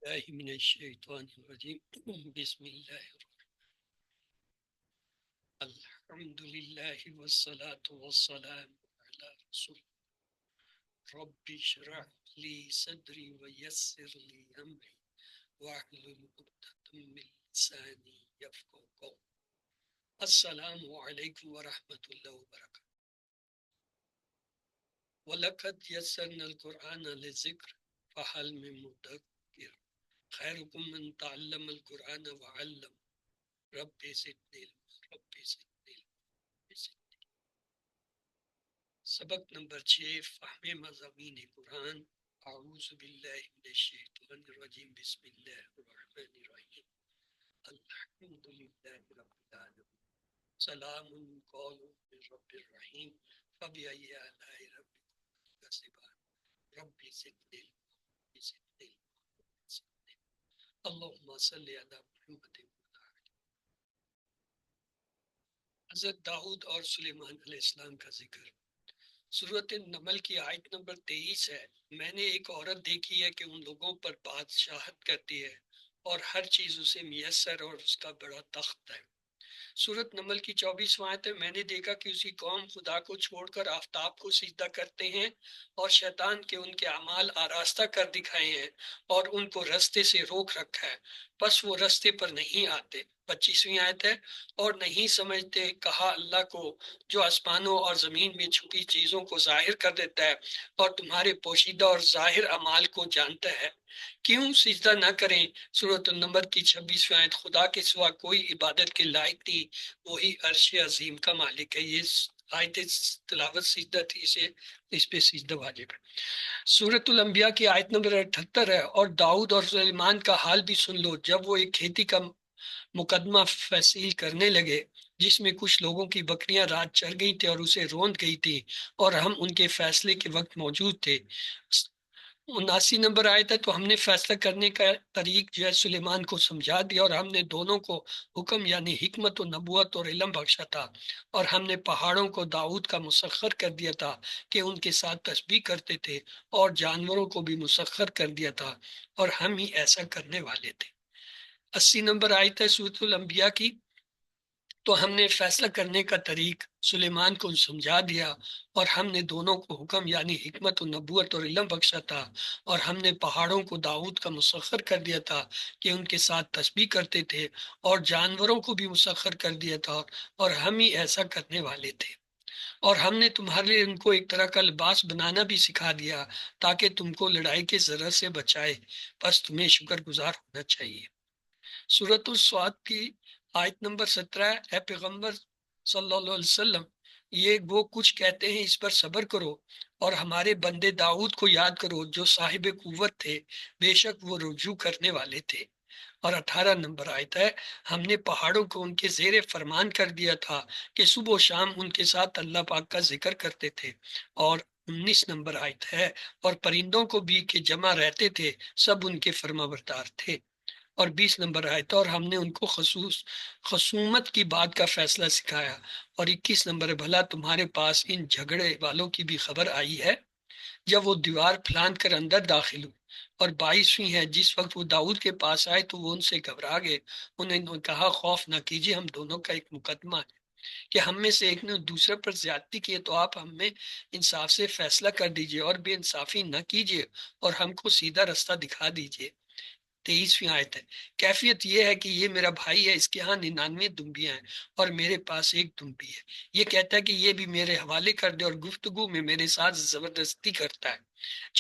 بالله من الشيطان الرجيم. بسم الله الحمد لله والصلاة والسلام على رسول. رب اشرح لي صدري ويسر لي أمري واحلل عقدة من لساني يفقهوا قولي. السلام عليكم ورحمة الله وبركاته. ولقد يسرنا القرآن للذكر فهل من مدكر. خيركم من تعلم القرآن وعلم. رب زدني علما رب زدني علما. سبق نمبر 6 فہم مضامین قرآن. اعوذ باللہ من الشیطان الرجیم. بسم اللہ الرحمن الرحیم. الحمد للہ رب العالمین. سلام قول من رب الرحیم. فبأي آلاء ربكما تكذبان. رب زدنی علما رب زدنی علما رب زدنی علما. اللهم صل على محمد. حضرت داؤد اور سلیمان علیہ السلام کا ذکر. سورۃ النمل کی آیت نمبر 23 ہے. میں نے ایک عورت دیکھی ہے کہ ان لوگوں پر بادشاہت کرتی ہے اور ہر چیز اسے میسر اور اس کا بڑا تخت ہے. سورۃ نمل کی 24واں آیت ہے. میں نے دیکھا کہ اسی قوم خدا کو چھوڑ کر آفتاب کو سجدہ کرتے ہیں اور شیطان کے ان کے اعمال آراستہ کر دکھائے ہیں اور ان کو رستے سے روک رکھا ہے، بس وہ رستے پر نہیں آتے. 25ویں آیت ہے. اور نہیں سمجھتے کہا اللہ کو جو آسمانوں اور زمین میں چھپی چیزوں کو ظاہر کر دیتا ہے اور تمہارے پوشیدہ اور ظاہر اعمال کو جانتا ہے، کیوں سجدہ نہ کریں. سورۃ النمل کی 26ویں آیت. خدا کے سوا کوئی عبادت کے لائق نہیں، وہی عرش عظیم کا مالک ہے. یہ آیت تلاوت سجدہ تھی، اس پہ سجدہ واجب ہے. سورۃ الانبیاء کی آیت نمبر 78 ہے. اور داؤد اور سلیمان کا حال بھی سن لو جب وہ ایک کھیتی کا مقدمہ فیصل کرنے لگے جس میں کچھ لوگوں کی بکریاں رات چر گئی تھی اور اسے روند گئی تھی، اور ہم ان کے فیصلے کے وقت موجود تھے. 79 نمبر آیت ہے. تو ہم نے فیصلہ کرنے کا طریق جو ہے سلیمان کو سمجھا دیا اور ہم نے دونوں کو حکم یعنی حکمت و نبوت اور علم بخشا تھا، اور ہم نے پہاڑوں کو داؤد کا مسخر کر دیا تھا کہ ان کے ساتھ تسبیح کرتے تھے، اور جانوروں کو بھی مسخر کر دیا تھا، اور ہم ہی ایسا کرنے والے تھے. 80 نمبر آیت ہے سورۃ الانبیاء کی. تو ہم نے فیصلہ کرنے کا طریق سلیمان کو سمجھا دیا اور ہم نے دونوں کو حکم یعنی حکمت و نبوت اور علم بخشا تھا، اور ہم نے پہاڑوں کو داؤد کا مسخر کر دیا تھا کہ ان کے ساتھ تسبیح کرتے تھے، اور جانوروں کو بھی مسخر کر دیا تھا، اور ہم ہی ایسا کرنے والے تھے. اور ہم نے تمہارے لیے ان کو ایک طرح کا لباس بنانا بھی سکھا دیا تاکہ تم کو لڑائی کے ضرر سے بچائے، بس تمہیں شکر گزار ہونا چاہیے. سورۃ الصاد کی آیت نمبر 17 ہے. اے پیغمبر صلی اللہ علیہ وسلم، یہ وہ کچھ کہتے ہیں اس پر صبر کرو، اور ہمارے بندے داؤد کو یاد کرو جو صاحب قوت تھے، بے شک وہ رجوع کرنے والے تھے. اور 18 نمبر آیت ہے. ہم نے پہاڑوں کو ان کے زیر فرمان کر دیا تھا کہ صبح و شام ان کے ساتھ اللہ پاک کا ذکر کرتے تھے. اور 19 نمبر آیت ہے. اور پرندوں کو بھی کہ جمع رہتے تھے سب ان کے فرما بردار تھے. اور 20 نمبر آیت. اور ہم نے ان کو خصومت کی بات کا فیصلہ سکھایا. اور 21 نمبر. بھلا تمہارے پاس ان جھگڑے والوں کی بھی خبر آئی ہے جب وہ دیوار پھلان کر اندر داخل ہوئے. اور 22ویں ہے. جس وقت وہ داؤد کے پاس آئے تو وہ ان سے گھبرا گئے. انہوں نے کہا خوف نہ کیجیے، ہم دونوں کا ایک مقدمہ ہے کہ ہم میں سے ایک نے دوسرے پر زیادتی کی ہے، تو آپ ہم میں انصاف سے فیصلہ کر دیجئے اور بے انصافی نہ کیجیے اور ہم کو سیدھا رستہ دکھا دیجیے. 23ویں آیت ہے. کیفیت یہ ہے کہ یہ میرا بھائی ہے، اس کے ہاں 99 دمبیاں ہیں اور میرے پاس ایک دمبی ہے. یہ کہتا ہے کہ یہ بھی میرے حوالے کر دے اور گفتگو میں میرے ساتھ زبردستی کرتا ہے.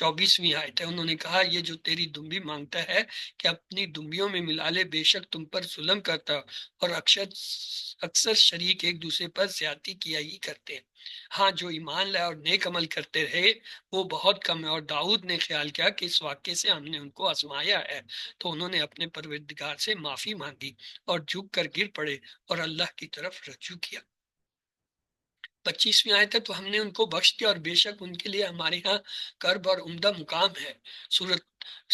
24ویں آیت ہے. انہوں نے کہا یہ جو تیری دمبی مانگتا ہے کہ اپنی دمبیوں میں ملا لے، بے شک تم پر ظلم کرتا اور اکثر شریک ایک دوسرے پر زیادتی کیا ہی کرتے ہیں. ہاں جو ایمان لائے اور نیک عمل کرتے رہے وہ بہت کم ہے. اور داؤد نے خیال کیا کہ اس واقعے سے ہم نے ان کو آزمایا ہے، تو انہوں نے اپنے پروردگار سے معافی مانگی اور جھک کر گر پڑے اور اللہ کی طرف رجوع کیا. 25ویں آیت ہے. تو ہم نے ان کو بخش دیا اور بے شک ان کے لیے ہمارے ہاں کرب اور عمدہ مقام ہے. سورۃ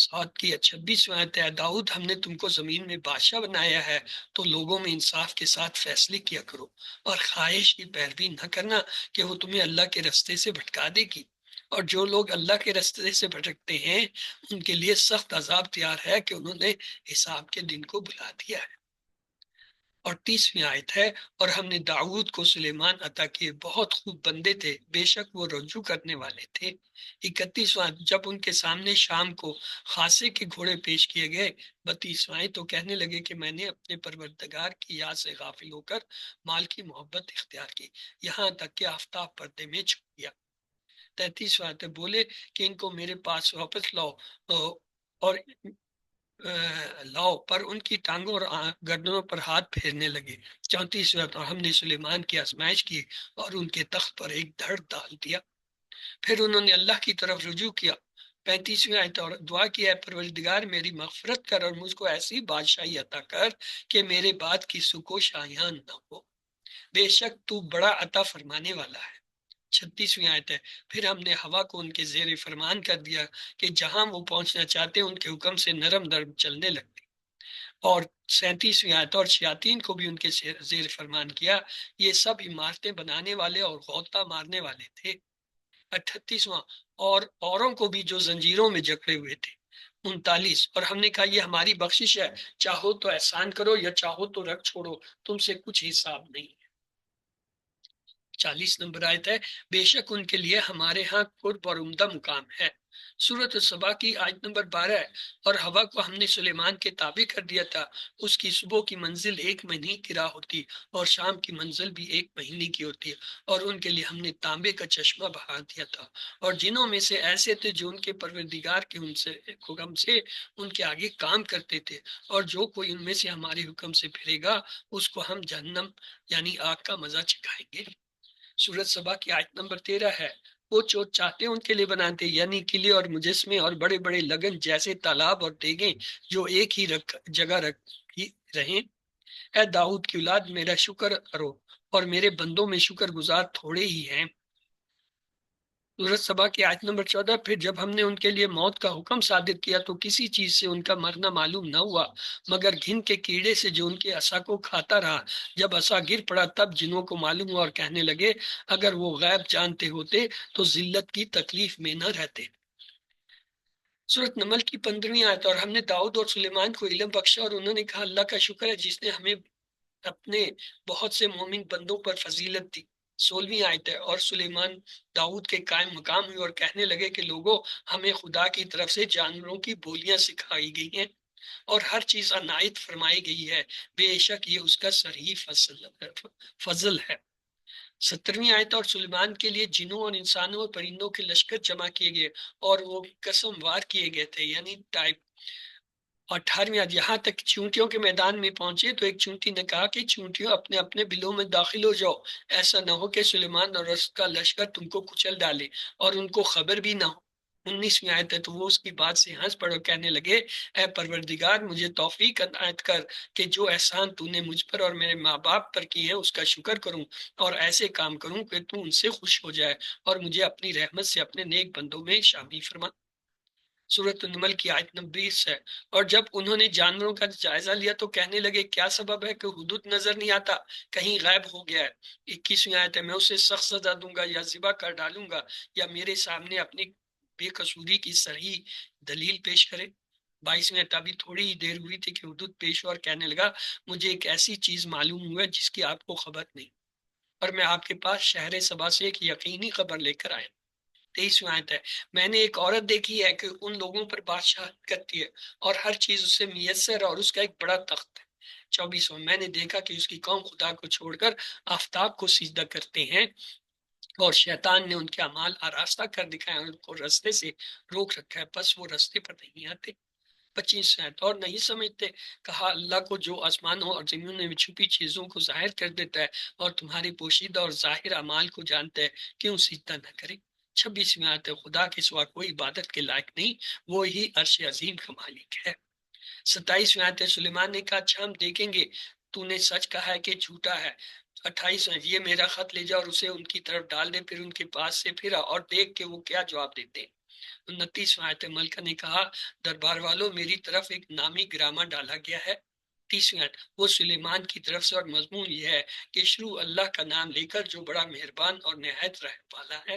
صاد کی 26ویں آیت ہے. داؤد ہم نے تم کو زمین میں بادشاہ بنایا ہے تو لوگوں میں انصاف کے ساتھ فیصلے کیا کرو اور خواہش کی پیروی نہ کرنا کہ وہ تمہیں اللہ کے رستے سے بھٹکا دے گی. اور جو لوگ اللہ کے راستے سے بھٹکتے ہیں ان کے لیے سخت عذاب تیار ہے کہ انہوں نے حساب کے دن کو بھلا دیا ہے۔ اور 30ویں آیت ہے، اور ہم نے داؤد کو سلیمان عطا کیے، بہت خوب بندے تھے، بے شک وہ رجوع کرنے والے تھے۔ 31واں، جب ان کے سامنے شام کو خاصے کے گھوڑے پیش کیے گئے، 32واں، تو کہنے لگے کہ میں نے اپنے پروردگار کی یاد سے غافل ہو کر مال کی محبت اختیار کی، یہاں تک کہ آفتاب پردے میں چھپ گیا۔ 33واں، بولے کہ ان کو میرے پاس واپس لاؤ، اور لاؤ، پر ان کی ٹانگوں اور گردنوں پر ہاتھ پھیرنے لگے۔ 34واں، اور ہم نے سلیمان کی آزمائش کی اور ان کے تخت پر ایک دھڑ ڈال دیا، پھر انہوں نے اللہ کی طرف رجوع کیا۔ 35ویں آیت، اور دعا کی، اے پروردگار میری مغفرت کر اور مجھ کو ایسی بادشاہی عطا کر کہ میرے بعد کی سکو شایان نہ ہو، بے شک تو بڑا عطا فرمانے والا ہے۔ 36ویں آیت ہے، پھر ہم نے ہوا کو ان کے زیر فرمان کر دیا کہ جہاں وہ پہنچنا چاہتے ان کے حکم سے نرم نرم چلنے لگتے۔ اور 37ویں آیت، اور شیاطین کو بھی ان کے زیر فرمان کیا، یہ سب عمارتیں بنانے والے اور غوطہ مارنے والے تھے۔ 38واں، اور اوروں کو بھی جو زنجیروں میں جکڑے ہوئے تھے۔ 39، اور ہم نے کہا یہ ہماری بخشش ہے، چاہو تو احسان کرو یا چاہو تو رکھ چھوڑو، تم سے کچھ حساب نہیں۔ 40 نمبر آیت ہے، بے شک ان کے لیے ہمارے ہاں قرب اور عمدہ مقام ہے۔ سورۃ السبا کی آیت نمبر 12 ہے، اور ہوا کو ہم نے سلیمان کے تابع کر دیا تھا، اس کی صبح کی منزل 1 مہینے کی راہ ہوتی اور شام کی منزل بھی 1 مہینے کی ہوتی، اور ان کے لیے ہم نے تانبے کا چشمہ بہا دیا تھا، اور جنوں میں سے ایسے تھے جو ان کے پروردگار کے حکم سے ان کے آگے کام کرتے تھے، اور جو کوئی ان میں سے ہمارے حکم سے پھرے گا اس کو ہم جہنم یعنی آگ کا مزہ چکھائیں گے۔ سورۃ سبا کی آیت نمبر 13 ہے، وہ جو چاہتے ان کے لیے بناتے، یعنی قلعے اور مجسمے اور بڑے بڑے لگن جیسے تالاب اور دیگیں جو ایک ہی جگہ رکھی رہیں۔ اے داؤد کی اولاد، میرا شکر کرو، اور میرے بندوں میں شکر گزار تھوڑے ہی ہیں۔ سورۃ سبا کی آیت نمبر 14، پھر جب ہم نے ان کے لیے موت کا حکم صادر کیا تو کسی چیز سے ان کا مرنا معلوم نہ ہوا مگر گھن کے کیڑے سے جو ان کے عصا کو کھاتا رہا۔ جب عصا گر پڑا تب جنوں کو معلوم ہوا اور کہنے لگے اگر وہ غیب جانتے ہوتے تو ذلت کی تکلیف میں نہ رہتے۔ سورۃ نمل کی 15ویں آیت، اور ہم نے داؤد اور سلیمان کو علم بخشا اور انہوں نے کہا اللہ کا شکر ہے جس نے ہمیں اپنے بہت سے مومن بندوں پر فضیلت دی۔ 16ویں آیت ہے، اور سلیمان داؤد کے قائم مقام ہوئے اور کہنے لگے کہ لوگوں، ہمیں خدا کی طرف سے جانوروں کی بولیاں سکھائی گئی ہیں اور ہر چیز عنایت فرمائی گئی ہے، بے شک یہ اس کا سرہی فضل ہے۔ 17ویں آیت، اور سلیمان کے لیے جنوں اور انسانوں اور پرندوں کے لشکر جمع کیے گئے اور وہ قسم وار کیے گئے تھے، یعنی ٹائپ۔ 18ویں آیت، یہاں تک چونٹیوں کے میدان میں پہنچے تو ایک چونٹی نے کہا کہ چونٹیوں اپنے اپنے بلوں میں داخل ہو جاؤ، ایسا نہ ہو کہ سلیمان اور اس کا لشکر تم کو کچل ڈالے اور ان کو خبر بھی نہ ہو۔ 19ویں آیت ہے، تو وہ اس کی بات سے ہنس پڑے اور کہنے لگے اے پروردگار مجھے توفیق عنایت کر کہ جو احسان تو نے مجھ پر اور میرے ماں باپ پر کی ہے اس کا شکر کروں اور ایسے کام کروں کہ تو ان سے خوش ہو جائے اور مجھے اپنی رحمت سے اپنے نیک بندوں میں شامل فرما۔ سورۃ النمل کی آیت نمبر 20 ہے، اور جب انہوں نے جانوروں کا جائزہ لیا تو کہنے لگے کیا سبب ہے کہ حدود نظر نہیں آتا، کہیں غائب ہو گیا ہے۔ 21ویں آیت ہے، میں اسے سخت سزا دوں گا یا ذبح کر ڈالوں گا یا میرے سامنے اپنی بے قصوری کی صحیح دلیل پیش کرے۔ 22ویں آیت، ابھی تھوڑی ہی دیر ہوئی تھی کہ حدود پیش ہوا اور کہنے لگا مجھے ایک ایسی چیز معلوم ہوا جس کی آپ کو خبر نہیں، اور میں آپ کے پاس شہر سبا سے ایک یقینی خبر لے کر آیا۔ 23ویں آیت ہے، میں نے ایک عورت دیکھی ہے کہ ان لوگوں پر بادشاہت کرتی ہے اور ہر چیز اسے میسر ہے اور اس کا ایک بڑا تخت ہے۔ 24واں، میں نے دیکھا کہ اس کی قوم خدا کو چھوڑ کر آفتاب کو سجدہ کرتے ہیں اور شیطان نے ان کے اعمال آراستہ کر دکھائے اور ان کو رستے سے روک رکھا ہے، بس وہ رستے پر نہیں آتے۔ 25 آیت، اور نہیں سمجھتے، کہا اللہ کو جو آسمانوں اور زمینوں میں چھپی چیزوں کو ظاہر کر دیتا ہے اور تمہاری پوشیدہ اور ظاہر اعمال کو جانتا ہے، کیوں سجدہ نہ کرے۔ 26ویں آیت، خدا کے سوا کوئی عبادت کے لائق نہیں، وہ ہی عرش عظیم کا مالک ہے۔ 27ویں آیت، سلیمان نے کہا اچھا ہم دیکھیں گے، تو نے سچ کہا ہے کہ جھوٹا ہے۔ 28واں، یہ میرا خط لے جا اور اسے ان کی طرف ڈال دے، پھر ان کے پاس سے پھرا اور دیکھ کہ وہ کیا جواب دیتے ہیں۔ 29واں آیت، ملکہ نے کہا دربار والوں میری طرف ایک نامی گرامہ ڈالا گیا ہے۔ 30ویں آیت، وہ سلیمان کی طرف سے، اور مضمون یہ ہے کہ شروع اللہ کا نام لے کر جو بڑا مہربان اور نہایت رحم والا ہے۔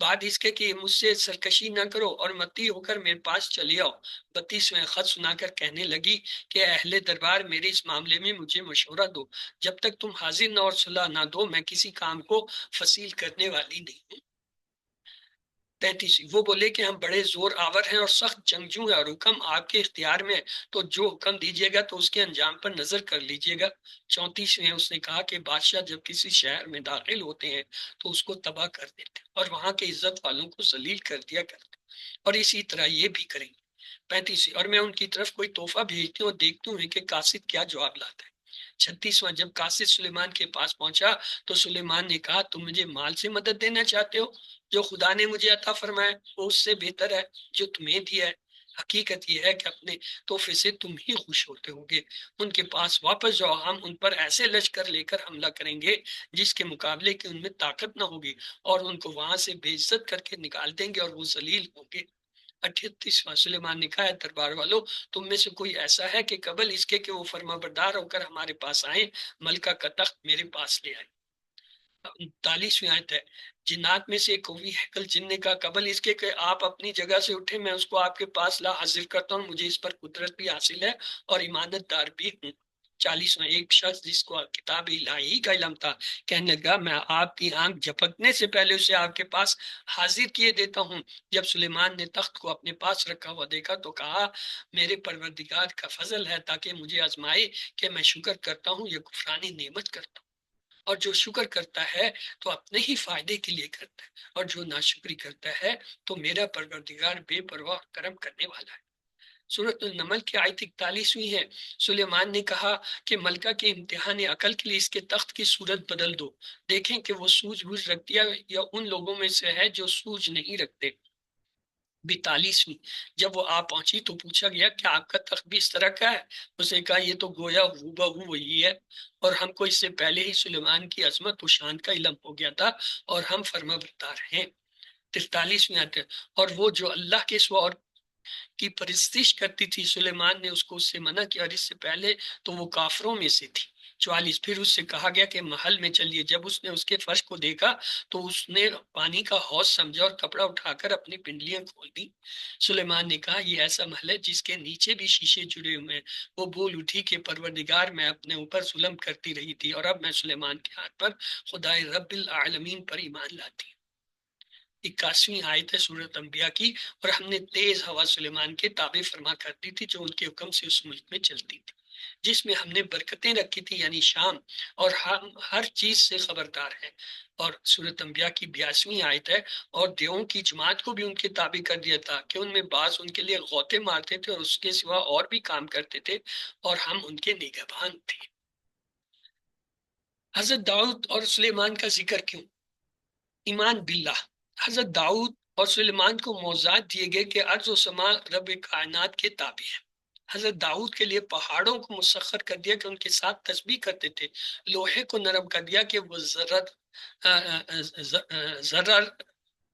بعد اس کے کہ مجھ سے سرکشی نہ کرو اور متی ہو کر میرے پاس چلے آؤ۔ 32واں، خط سنا کر کہنے لگی کہ اہل دربار میرے اس معاملے میں مجھے مشورہ دو، جب تک تم حاضر نہ اور صلاح نہ دو میں کسی کام کو فصیل کرنے والی نہیں ہوں۔ 33، وہ بولے کہ ہم بڑے زور آور ہیں اور سخت جنگجو ہیں اور حکم آپ کے اختیار میں، تو جو حکم دیجیے گا تو اس کے انجام پر نظر کر لیجیے گا۔ 34 اس نے کہا کہ بادشاہ جب کسی شہر میں داخل ہوتے ہیں تو اس کو تباہ کر دیتے اور وہاں کے عزت والوں کو ذلیل کر دیا کرتے، اور اسی طرح یہ بھی کریں گے۔ 35، اور میں ان کی طرف کوئی تحفہ بھیجتی ہوں اور دیکھتی ہوں کہ قاصد کیا جواب لاتا ہے۔ 36، جب قاصد سلیمان کے پاس پہنچا تو سلیمان نے کہا تم مجھے مال سے مدد دینا چاہتے ہو؟ جو خدا نے مجھے عطا فرمایا وہ اس سے بہتر ہے جو تمہیں دیا ہے۔ حقیقت یہ ہے کہ اپنے تحفے سے تم ہی خوش ہوتے ہوگے۔ ان کے پاس واپس جاؤ، ہم ان پر ایسے لشکر لے کر حملہ کریں گے جس کے مقابلے کی ان میں طاقت نہ ہوگی، اور ان کو وہاں سے بے عزت کر کے نکال دیں گے اور وہ ذلیل ہوں گے۔ 38، سلیمان نے کہا ہے دربار والو، تم میں سے کوئی ایسا ہے کہ قبل اس کے کہ وہ فرما بردار ہو کر ہمارے پاس آئیں، ملکہ کا تخت میرے پاس لے آئے۔ 39ویں آیت ہے، جنات میں سے ایک کوئی ہیکل جن نے کہا قبل اس کے کہ آپ اپنی جگہ سے اٹھے میں اس کو آپ کے پاس لا حاضر کرتا ہوں، مجھے اس پر قدرت بھی حاصل ہے اور امانت دار بھی ہوں۔ 40واں، ایک شخص جس کو کتاب الہی کا علم تھا کہنے لگا میں آپ کی آنکھ جھپکنے سے پہلے اسے آپ کے پاس حاضر کیے دیتا ہوں۔ جب سلیمان نے تخت کو اپنے پاس رکھا ہوا دیکھا تو کہا میرے پروردگار کا فضل ہے تاکہ مجھے آزمائے کہ میں شکر کرتا ہوں یا کفرانی نعمت کرتا ہوں، اور جو شکر کرتا ہے تو اپنے ہی فائدے کے لیے کرتا ہے، اور جو ناشکری کرتا ہے تو میرا پروردگار بے پرواہ کرم کرنے والا ہے۔ سورۃ النمل کی آیت 41 ہے، سلیمان نے کہا کہ ملکہ کے امتحان عقل کے لیے اس کے تخت کی صورت بدل دو، دیکھیں کہ وہ سوجھ بوجھ رکھتی ہے یا ان لوگوں میں سے ہے جو سوجھ نہیں رکھتے۔ 42، جب وہ آ پہنچی تو پوچھا گیا کہ آپ کا تخت بھی اس طرح کا ہے؟ اس نے کہا یہ تو گویا ہو بہو وہی ہے، اور ہم کو اس سے پہلے ہی سلیمان کی عظمت و شان کا علم ہو گیا تھا اور ہم فرما بردار ہیں۔ 43 آیت ہے، اور وہ جو اللہ کے سوا اور کی پرستش کرتی تھی سلیمان نے اس کو اس سے منع کیا، اور اس سے پہلے تو وہ کافروں میں سے تھی۔ 44، پھر اس سے کہا گیا کہ محل میں چلیے، جب اس نے اس کے فرش کو دیکھا تو اس نے پانی کا حوض سمجھا اور کپڑا اٹھا کر اپنی پنڈلیاں کھول دی۔ سلیمان نے کہا یہ ایسا محل ہے جس کے نیچے بھی شیشے جڑے ہوئے ہیں۔ وہ بول اٹھی کہ پروردگار میں اپنے اوپر ظلم کرتی رہی تھی اور اب میں سلیمان کے ہاتھ پر خدائے رب العالمین پر ایمان لاتی ہوں۔ 81ویں آیت ہے سورۃ انبیاء کی، اور ہم نے تیز ہوا سلیمان کے تابع فرما کر دی تھی جو ان کے حکم سے اس ملک میں چلتی تھی جس میں ہم نے برکتیں رکھی تھی، یعنی شام، اور ہم ہر چیز سے خبردار ہیں۔ اور سورۃ انبیاء کی 82ویں آیت ہے، اور دیووں کی جماعت کو بھی ان کے تابع کر دیا تھا کہ ان میں بعض ان کے لیے غوطے مارتے تھے اور اس کے سوا اور بھی کام کرتے تھے، اور ہم ان کے نگہبان تھے۔ حضرت داؤد اور سلیمان کا ذکر کیوں؟ ایمان باللہ، حضرت داؤد اور سلیمان کو معجزات دیے گئے کہ ارض و سما رب کائنات کے تابع ہے۔ حضرت داؤد کے لیے پہاڑوں کو مسخر کر دیا کہ ان کے ساتھ تسبیح کرتے تھے، لوہے کو نرم کر دیا کہ وہ ذرہ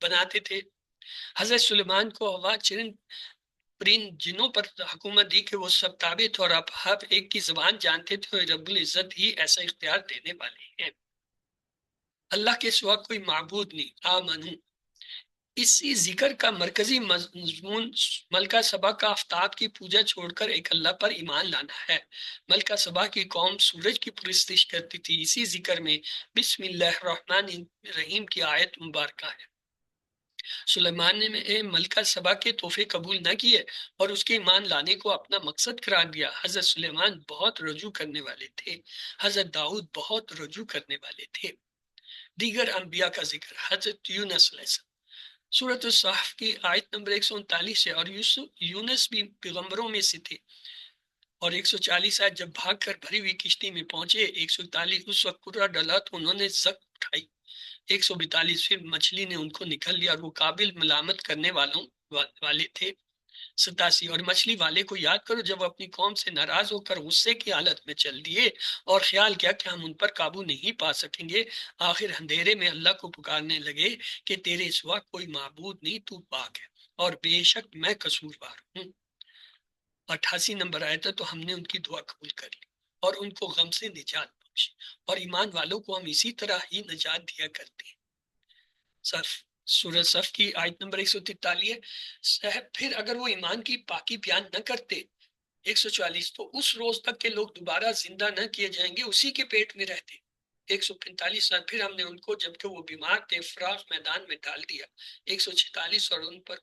بناتے تھے۔ حضرت سلیمان کو ہوا چرند پرند جنوں پر حکومت دی کہ وہ سب تابع تھے اور اب ہر ایک کی زبان جانتے تھے، اور رب العزت ہی ایسا اختیار دینے والے ہیں۔ اللہ کے سوا کوئی معبود نہیں۔ آمنو، اسی ذکر کا مرکزی مضمون ملکہ سبا کا آفتاب کی پوجا چھوڑ کر ایک اللہ پر ایمان لانا ہے۔ ملکہ سبا کی قوم سورج کی پرستش کرتی تھی، اسی ذکر میں بسم اللہ الرحمن الرحیم کی آیت مبارکہ ہے۔ سلیمان نے ملکہ سبا کے تحفے قبول نہ کیے اور اس کے ایمان لانے کو اپنا مقصد قرار دیا۔ حضرت سلیمان بہت رجوع کرنے والے تھے، حضرت داؤد بہت رجوع کرنے والے تھے۔ دیگر انبیاء کا ذکر، حضرت یونس علیہ السلام، سورۃ الصحف کی آیت نمبر 139 ہے، اور یونس بھی پیغمبروں میں سے تھے۔ اور 140 آیت، جب بھاگ کر بھری ہوئی کشتی میں پہنچے، 141 اس وقت کرا ڈلا تو انہوں نے زخم اٹھائی، 142 پھر مچھلی نے ان کو نکل لیا اور وہ قابل ملامت کرنے والے تھے، 87 اور مچھلی والے کو یاد کرو جب وہ اپنی قوم سے ناراض ہو کر غصے کی حالت میں چل دیے اور خیال کیا کہ ہم ان پر قابو نہیں پا سکیں گے، آخر اندھیرے میں اللہ کو پکارنے لگے کہ تیرے سوا کوئی معبود نہیں، تو پاک ہے اور بے شک میں قصوروار ہوں۔ 88 نمبر آیا تھا، تو ہم نے ان کی دعا قبول کر لی اور ان کو غم سے نجات بخشی، اور ایمان والوں کو ہم اسی طرح ہی نجات دیا کرتے ہیں۔ صف سورہ صف کی آیت نمبر 143 ہے۔ پھر اگر وہ ایمان کی پاکی بیان نہ کرتے 144 تو اس روز تک کے لوگ دوبارہ زندہ نہ کیے جائیں گے، اسی کے پیٹ میں رہتے۔ 145 سال پھر ہم نے ان کو جبکہ وہ بیمار تھے فراغ میدان میں ڈال دیا۔ 146 اور ان پر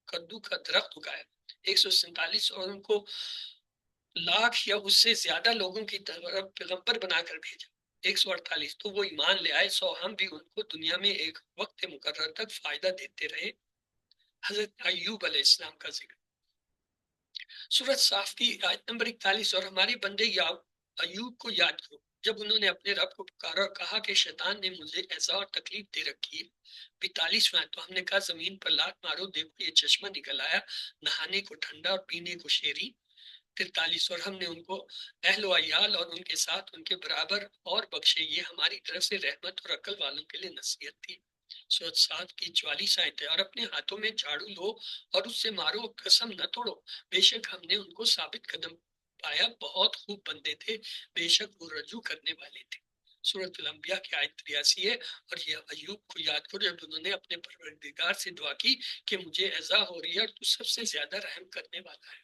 کدو کا درخت اگایا۔ 147 اور ان کو لاکھ یا اس سے زیادہ لوگوں کی طرف پیغمبر بنا کر بھیجا۔ 148 تو وہ ایمان لے آئے، سو ہم بھی ان کو دنیا میں ایک وقت مقرر تک فائدہ دیتے رہے۔ حضرت ایوب علیہ السلام کا ذکر سورۃ صاف کی آیت نمبر 41 اور ہمارے بندے ایوب کو یاد کرو جب انہوں نے اپنے رب کو پکارا اور کہا کہ شیطان نے مجھے ایسا اور تکلیف دے رکھی ہے۔ 42 تو ہم نے کہا زمین پر لات مارو، دیکھو یہ چشمہ نکل آیا، نہانے کو ٹھنڈا اور پینے کو شیری۔ 43 اور ہم نے ان کو اہل و عیال اور ان کے ساتھ ان کے برابر اور بخشے، یہ ہماری طرف سے رحمت اور عقل والوں کے لیے نصیحت تھی۔ سورۃ 7 کی 44 آیت ہے، اور اپنے ہاتھوں میں جھاڑو لو اور اس سے مارو، قسم نہ توڑو، بے شک ہم نے ان کو ثابت قدم پایا، بہت خوب بندے تھے، بے شک وہ رجوع کرنے والے تھے۔ سورۃ الانبیاء کی آیت 83 ہے، اور یہ ایوب کو یاد کرو جب انہوں نے اپنے پروردگار سے دعا کی کہ مجھے ایذا ہو رہی ہے اور تو سب سے زیادہ رحم کرنے والا ہے۔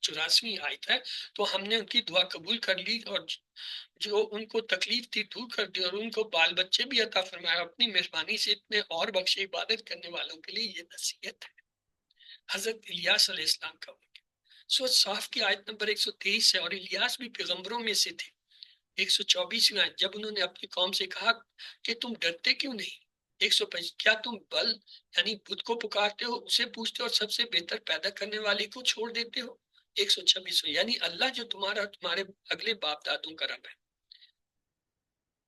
84 آیت ہے، تو ہم نے ان کی دعا قبول کر لی اور جو ان کو تکلیف تھی دور کر دی، اور ان کو بال بچے بھی عطا فرمایا، اپنی مہربانی سے اتنے اور بخشے، عبادت کرنے والوں کے لیے یہ نصیحت ہے۔ حضرت الیاس علیہ السلام کا واقعہ سورۃ صاف کی آیت نمبر 123 ہے، اور الیاس بھی پیغمبروں میں سے تھے۔ 124 آیت جب انہوں نے اپنی قوم سے کہا کہ تم ڈرتے کیوں نہیں۔ 125 کیا تم بل یعنی بت کو پکارتے ہو، اسے پوچھتے ہو اور سب سے بہتر پیدا کرنے والے کو چھوڑ دیتے ہو۔ 126 یعنی اللہ جو تمہارے اگلے باپ دادوں کا رب ہے۔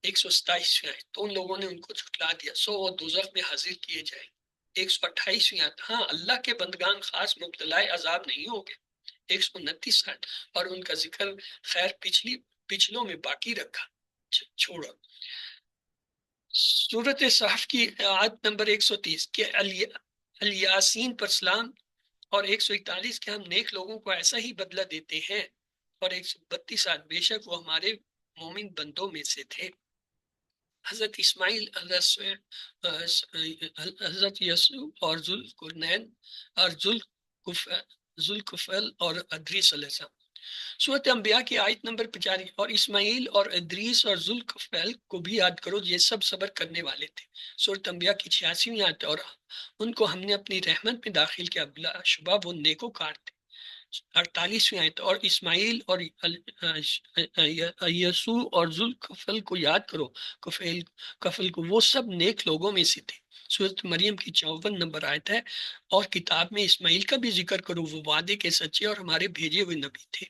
127 تو ان لوگوں نے ان کو جھٹلا دیا، سو وہ دوزخ میں حاضر کیے جائیں۔ 128 ہاں اللہ کے بندگان خاص مبتلا عذاب نہیں ہوں گے۔ 129 اور ان کا ذکر خیر پچھلوں میں باقی رکھا چھوڑو۔ سورۃ صحف کی آیت نمبر 130 کہ الیاسین پر سلام، اور 141 کہ ہم نیک لوگوں کو ایسا ہی بدلہ دیتے ہیں، اور 132 بے شک وہ ہمارے مومن بندوں میں سے تھے۔ حضرت اسماعیل حضرت یسوع اور ذوالقرنین اور ذوالکفل اور ادریس علیہ السلام۔ سورۃ انبیاء کی آیت نمبر 45 اور اسماعیل اور ادریس اور ذوالکفل کو بھی یاد کرو، یہ سب صبر کرنے والے تھے۔ سورۃ انبیاء کی 86 آیت اور ان کو ہم نے اپنی رحمت میں داخل کیا، بلا شبہ وہ نیکوکار تھے۔ 48 آیت اور اسماعیل اور یسوع اور ذوالکفل کو یاد کرو، کفل کو، وہ سب نیک لوگوں میں سے تھے۔ سورۃ مریم کی 54 نمبر آیت ہے، اور کتاب میں اسماعیل کا بھی ذکر کرو، وہ وعدے کے سچے اور ہمارے بھیجے ہوئے نبی تھے۔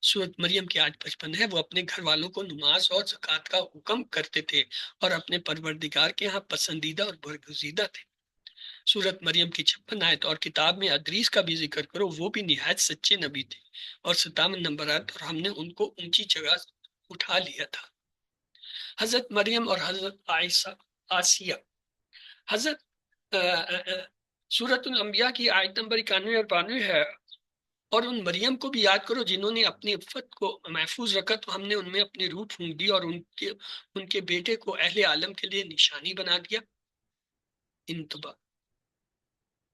سورۃ مریم کی آیت 55 ہے، وہ اپنے گھر والوں کو نماز اور زکوٰۃ کا حکم کرتے تھے اور اپنے پروردگار کے ہاں پسندیدہ اور برگزیدہ تھے۔ سورۃ مریم کی 56 آیت اور کتاب میں ادریس کا بھی ذکر کرو، وہ بھی نہایت سچے نبی تھے۔ اور 57 نمبر آیت اور ہم نے ان کو اونچی جگہ اٹھا لیا تھا۔ حضرت مریم اور حضرت آسیہ۔ حضرت سورۃ الانبیاء کی آیت نمبر 91 اور 92 ہے، اور ان مریم کو بھی یاد کرو جنہوں نے اپنی عفت کو محفوظ رکھا، تو ہم نے ان میں اپنی روح پھونک دی اور ان کے بیٹے کو اہل عالم کے لیے نشانی بنا دیا۔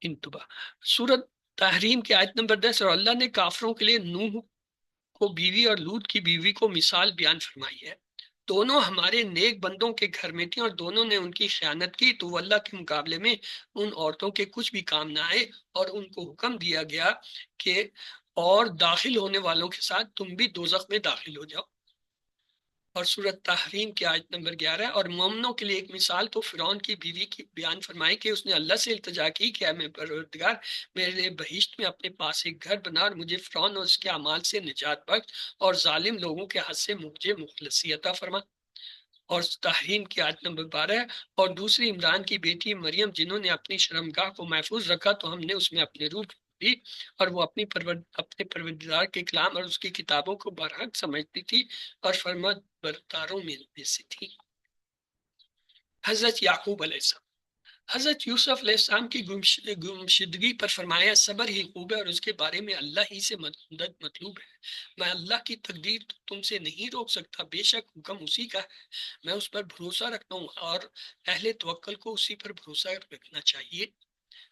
انتباہ سورۃ تحریم کی آیت نمبر 10 اور اللہ نے کافروں کے لیے نوح کو بیوی اور لوط کی بیوی کو مثال بیان فرمائی ہے، دونوں ہمارے نیک بندوں کے گھر میں تھیں اور دونوں نے ان کی خیانت کی، تو وہ اللہ کے مقابلے میں ان عورتوں کے کچھ بھی کام نہ آئے، اور ان کو حکم دیا گیا کہ اور داخل ہونے والوں کے ساتھ تم بھی دوزخ میں داخل ہو جاؤ۔ اور سورۃ تحریم کی آیت نمبر 11 اور مومنوں کے لیے ایک مثال تو فرعون کی بیوی کی بیان فرمائی کہ اس نے اللہ سے التجا کی کہ اے میرے پروردگار، میرے بہشت میں اپنے پاس ایک گھر بنا اور مجھے فرعون اور اس کے اعمال سے نجات بخش، اور ظالم لوگوں کے حد سے مجھے مخلصی عطا فرما۔ اور تحریم کی آیت نمبر 12 اور دوسری عمران کی بیٹی مریم جنہوں نے اپنی شرمگاہ کو محفوظ رکھا، تو ہم نے اس میں اپنے روح دی، اور وہ اپنے پروردگار کے کلام اور اس کی کتابوں کو برحق سمجھتی تھی اور فرما برداروں میں سے تھی۔ حضرت یعقوب علیہ السلام۔ حضرت یوسف علیہ السلام کی گمشدگی پر فرمایا صبر ہی خوب ہے اور اس کے بارے میں اللہ ہی سے مدد مطلوب ہے۔ میں اللہ کی تقدیر تم سے نہیں روک سکتا، بے شک حکم اسی کا ہے، میں اس پر بھروسہ رکھتا ہوں اور اہل توکل کو اسی پر بھروسہ رکھنا چاہیے۔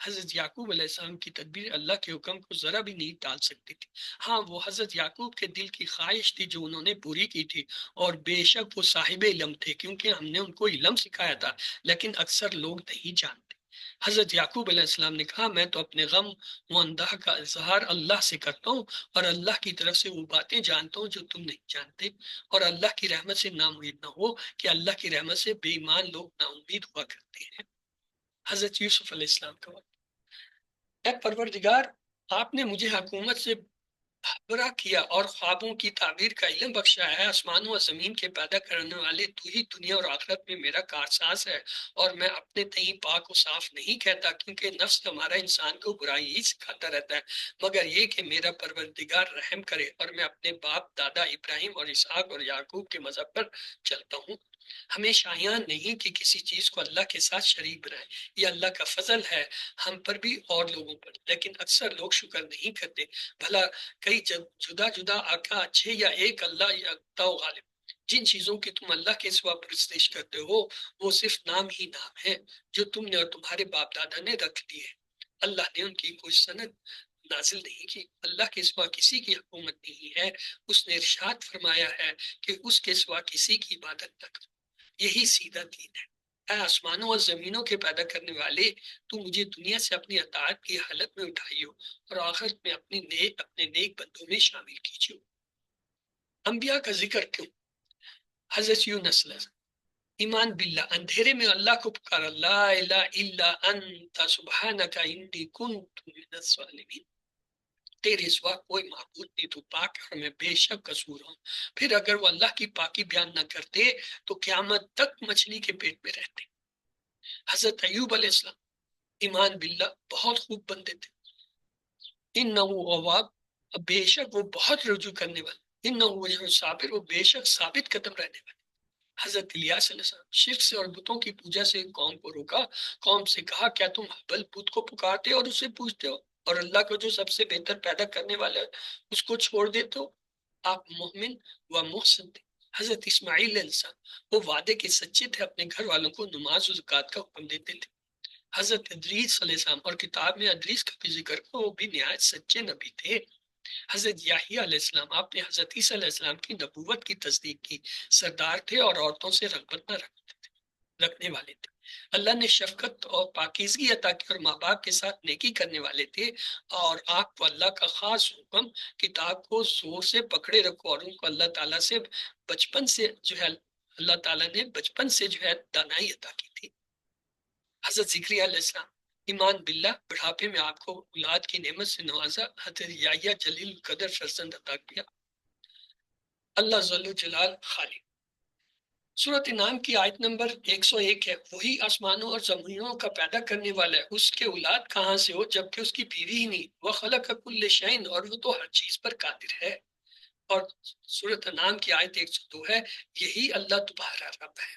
حضرت یعقوب علیہ السلام کی تدبیر اللہ کے حکم کو ذرا بھی نہیں ٹال سکتی تھی۔ ہاں، وہ حضرت یعقوب کے دل کی خواہش تھی جو انہوں نے پوری کی تھی، اور بے شک وہ صاحب علم تھے کیونکہ ہم نے ان کو علم سکھایا تھا، لیکن اکثر لوگ نہیں جانتے۔ حضرت یعقوب علیہ السلام نے کہا میں تو اپنے غم و انداہ کا اظہار اللہ سے کرتا ہوں اور اللہ کی طرف سے وہ باتیں جانتا ہوں جو تم نہیں جانتے، اور اللہ کی رحمت سے نا امید نہ ہو کہ اللہ کی رحمت سے بے ایمان لوگ نا امید ہوا کرتے ہیں۔ حضرت یوسف علیہ السلام کا وقت: اے پروردگار، آپ نے مجھے حکومت سے برا کیا اور خوابوں کی تعبیر کا علم بخشا ہے۔ آسمانوں اور زمین کے پیدا کرنے والے تو ہی دنیا اور آخرت میں میرا کارساز ہے، اور میں اپنے تئیں پاک و صاف نہیں کہتا کیونکہ نفس ہمارا انسان کو برائی ہی سکھاتا رہتا ہے، مگر یہ کہ میرا پروردگار رحم کرے اور میں اپنے باپ دادا ابراہیم اور اسحاق اور یعقوب کے مذہب پر چلتا ہوں۔ ہمیں شایان نہیں کہ کسی چیز کو اللہ کے ساتھ شریک بنائے، یہ اللہ کا فضل ہے ہم پر بھی اور لوگوں پر، لیکن اکثر لوگ شکر نہیں کرتے۔ بھلا کئی جدا جدا آقا اچھے یا ایک اللہ یکتا و غالب؟ جن چیزوں کی تم اللہ کے سوا پرستش کرتے ہو وہ صرف نام ہی نام ہے جو تم نے اور تمہارے باپ دادا نے رکھ لیے۔ اللہ نے ان کی کوئی سند نازل نہیں کی، اللہ کے سوا کسی کی حکومت نہیں ہے۔ اس نے ارشاد فرمایا ہے کہ اس کے سوا کسی کی عبادت نہ کرو، یہی سیدھا دین ہے۔ اے آسمانوں اور زمینوں کے پیدا کرنے والے، تو مجھے دنیا سے اپنی اطاعت کی حالت میں اٹھائیو اور آخرت میں اپنے نیک بندوں میں شامل کیجیے۔ انبیاء کا ذکر کیوں؟ حضرت یونس علیہ السلام: ایمان باللہ، اندھیرے میں اللہ کو پکارا، لا الہ الا انت سبحانک انی کنت من الظالمین، تیرے سوا کوئی معبود نہیں، تو پاک ہے اور میں بے شک قصور ہوں۔ پھر اگر وہ اللہ کی پاکی بیان نہ کرتے تو قیامت تک مچھلی کے پیٹ میں رہتے۔ حضرت ایوب علیہ السلام: ایمان باللہ، بہت خوب بندے تھے، انہو اواب، بے شک وہ بہت رجوع کرنے والے، انہو صابر، وہ بے شک ثابت قدم رہنے والے۔ حضرت الیاس علیہ السلام: شرک سے اور بتوں کی پوجا سے قوم کو روکا، قوم سے کہا کیا تم حبل بت کو پکارتے اور اسے پوجتے ہو اور اللہ کو جو سب سے بہتر پیدا کرنے والا ہے اس کو چھوڑ دیتے ہو؟ آپ مومن و محسن تھے۔ حضرت اسماعیل علیہ السلام: وہ وعدے کے سچے تھے، اپنے گھر والوں کو نماز و زکوٰۃ کا حکم دیتے تھے۔ حضرت ادریس علیہ السلام، اور کتاب میں ادریس کا بھی ذکر ہے، وہ بھی نہایت سچے نبی تھے۔ حضرت یحییٰ علیہ السلام، آپ نے حضرت عیسیٰ علیہ السلام کی نبوت کی تصدیق کی، سردار تھے اور عورتوں سے رغبت نہ رکھنے والے تھے۔ اللہ نے شفقت اور پاکیزگی عطا کی اور ماں باپ کے ساتھ نیکی کرنے والے تھے، اور آپ کو اللہ کا خاص حکم، کتاب کو زور سے پکڑے رکھو، اور ان کو اللہ تعالیٰ سے بچپن سے جو ہے اللہ تعالیٰ نے بچپن سے جو ہے دانائی عطا کی تھی۔ حضرت زکریا علیہ السلام: ایمان باللہ، بڑھاپے میں آپ کو اولاد کی نعمت سے نوازا، حضرت یحییٰ جلیل القدر فرزند عطا کیا۔ اللہ ذل جلال خالق۔ سورۃ انعام کی آیت نمبر 101 ہے: وہی آسمانوں اور زمینوں کا پیدا کرنے والا ہے، اس کے اولاد کہاں سے ہو جبکہ اس کی بیوی ہی نہیں، وَخَلَقَ كُلَّ شَيْءٍ، اور وہ تو ہر چیز پر قادر ہے۔ اور سورۃ انعام کی آیت 102 ہے: یہی اللہ تمہارا رب ہے،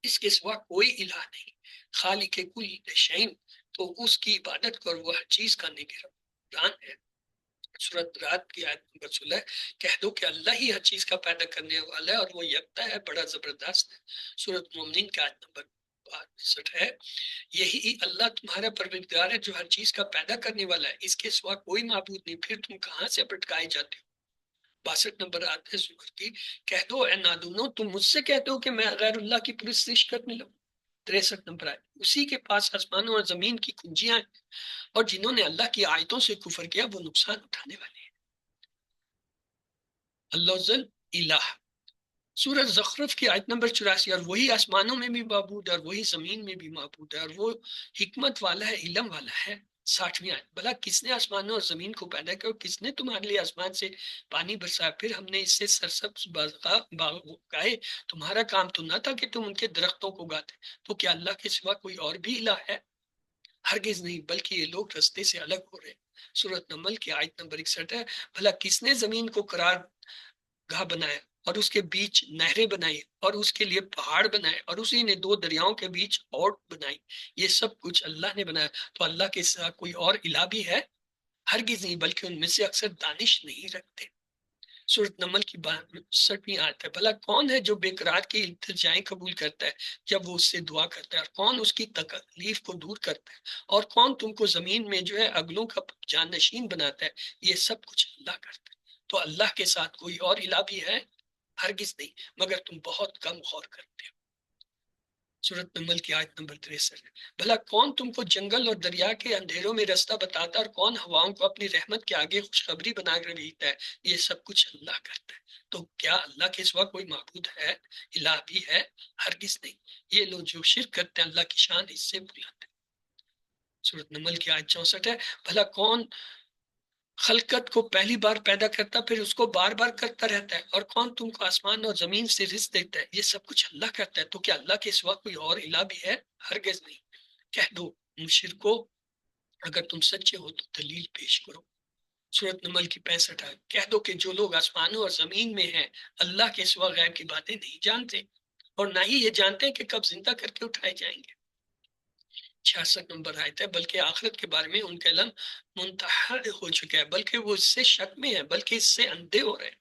اس کے سوا کوئی الہ نہیں، خالق کل شیء، تو اس کی عبادت کر، وہ ہر چیز کا نگران ہے۔ سورۃ رات کی آیت نمبر 16: کہہ دو کہ اللہ ہی ہر چیز کا پیدا کرنے والا ہے اور وہ یکتا ہے، بڑا زبردست ہے۔ سورۃ مومنین کی آیت نمبر 62 ہے: یہی اللہ تمہارا پروردگار ہے جو ہر چیز کا پیدا کرنے والا ہے، اس کے سوا کوئی معبود نہیں، پھر تم کہاں سے بھٹکائے جاتے ہو۔ 62 نمبر آتا ہے زمر کی: کہہ دو اے نادونو، تم مجھ سے کہتے ہو کہ میں غیر اللہ کی پرستش کرنے لگوں۔ 63 نمبر آئے: اسی کے پاس آسمانوں اور زمین کی کنجیاں ہیں، اور جنہوں نے اللہ کی آیتوں سے کفر کیا وہ نقصان اٹھانے والے ہیں۔ اللہ ذل الہ۔ سورۃ زخرف کی آیت نمبر 84: اور وہی آسمانوں میں بھی معبود ہے اور وہی زمین میں بھی معبود ہے، اور وہ حکمت والا ہے، علم والا ہے۔ 60ویں آیت: بھلا کس نے آسمانوں اور زمین کو پیدا کیا، اور کس نے تمہارے لیے آسمان سے پانی برسایا، پھر ہم نے اس سے سرسبز باغ اگائے، تمہارا کام تو نہ تھا کہ تم ان کے درختوں کو اگاتے، تو کیا اللہ کے سوا کوئی اور بھی الہ ہے؟ ہرگز نہیں، بلکہ یہ لوگ رستے سے الگ ہو رہے۔ سورۃ نمل کی آیت نمبر 61 ہے: بھلا کس نے زمین کو قرار گاہ بنایا اور اس کے بیچ نہریں بنائی اور اس کے لیے پہاڑ بنائے اور اسی نے دو دریاؤں کے بیچ اوٹ بنائی، یہ سب کچھ اللہ نے بنایا۔ تو اللہ کے ساتھ کوئی اور الہ بھی ہے؟ ہرگز نہیں، بلکہ ان میں سے اکثر دانش نہیں رکھتے۔ سورۃ نمل کی 62ویں آیت ہے، بھلا کون ہے جو بے قرار کی التجائیں قبول کرتا ہے جب وہ اس سے دعا کرتا ہے، اور کون اس کی تکلیف کو دور کرتا ہے، اور کون تم کو زمین میں جو ہے اگلوں کا جانشین بناتا ہے، یہ سب کچھ اللہ کرتا ہے۔ تو اللہ کے ساتھ کوئی اور الہ بھی ہے؟ ہرگز نہیں، مگر تم بہت کم غور کرتے ہو۔ سورۃ نمل کی آیت نمبر 63 ہے، بھلا کون تم کو جنگل اور دریا کے اندھیروں میں رستہ بتاتا ہے، اور کون ہواؤں کو اپنی رحمت کے آگے خوشخبری بنا کر بھیجتا ہے، یہ سب کچھ اللہ کرتا ہے۔ تو کیا اللہ کے سوا کوئی معبود ہے، الہ بھی ہے؟ ہرگز نہیں، یہ لوگ جو شرک کرتے ہیں اللہ کی شان اس سے بلند ہے۔ سورۃ نمل کی آیت 64 ہے، بھلا کون خلقت کو پہلی بار پیدا کرتا پھر اس کو بار بار کرتا رہتا ہے، اور کون تم کو آسمان اور زمین سے رزق دیتا ہے، یہ سب کچھ اللہ کرتا ہے۔ تو کیا اللہ کے سوا کوئی اور الہ بھی ہے؟ ہرگز نہیں۔ کہہ دو مشرکو، اگر تم سچے ہو تو دلیل پیش کرو۔ سورۃ نمل کی 65 ہے، کہہ دو کہ جو لوگ آسمانوں اور زمین میں ہیں اللہ کے سوا غیب کی باتیں نہیں جانتے، اور نہ ہی یہ جانتے ہیں کہ کب زندہ کر کے اٹھائے جائیں گے۔ 66 نمبر آیت ہے، بلکہ آخرت کے بارے میں ان کا علم منتحل ہو چکا ہے، بلکہ وہ اس سے شک میں ہے، بلکہ اس سے اندھے ہو رہے ہیں۔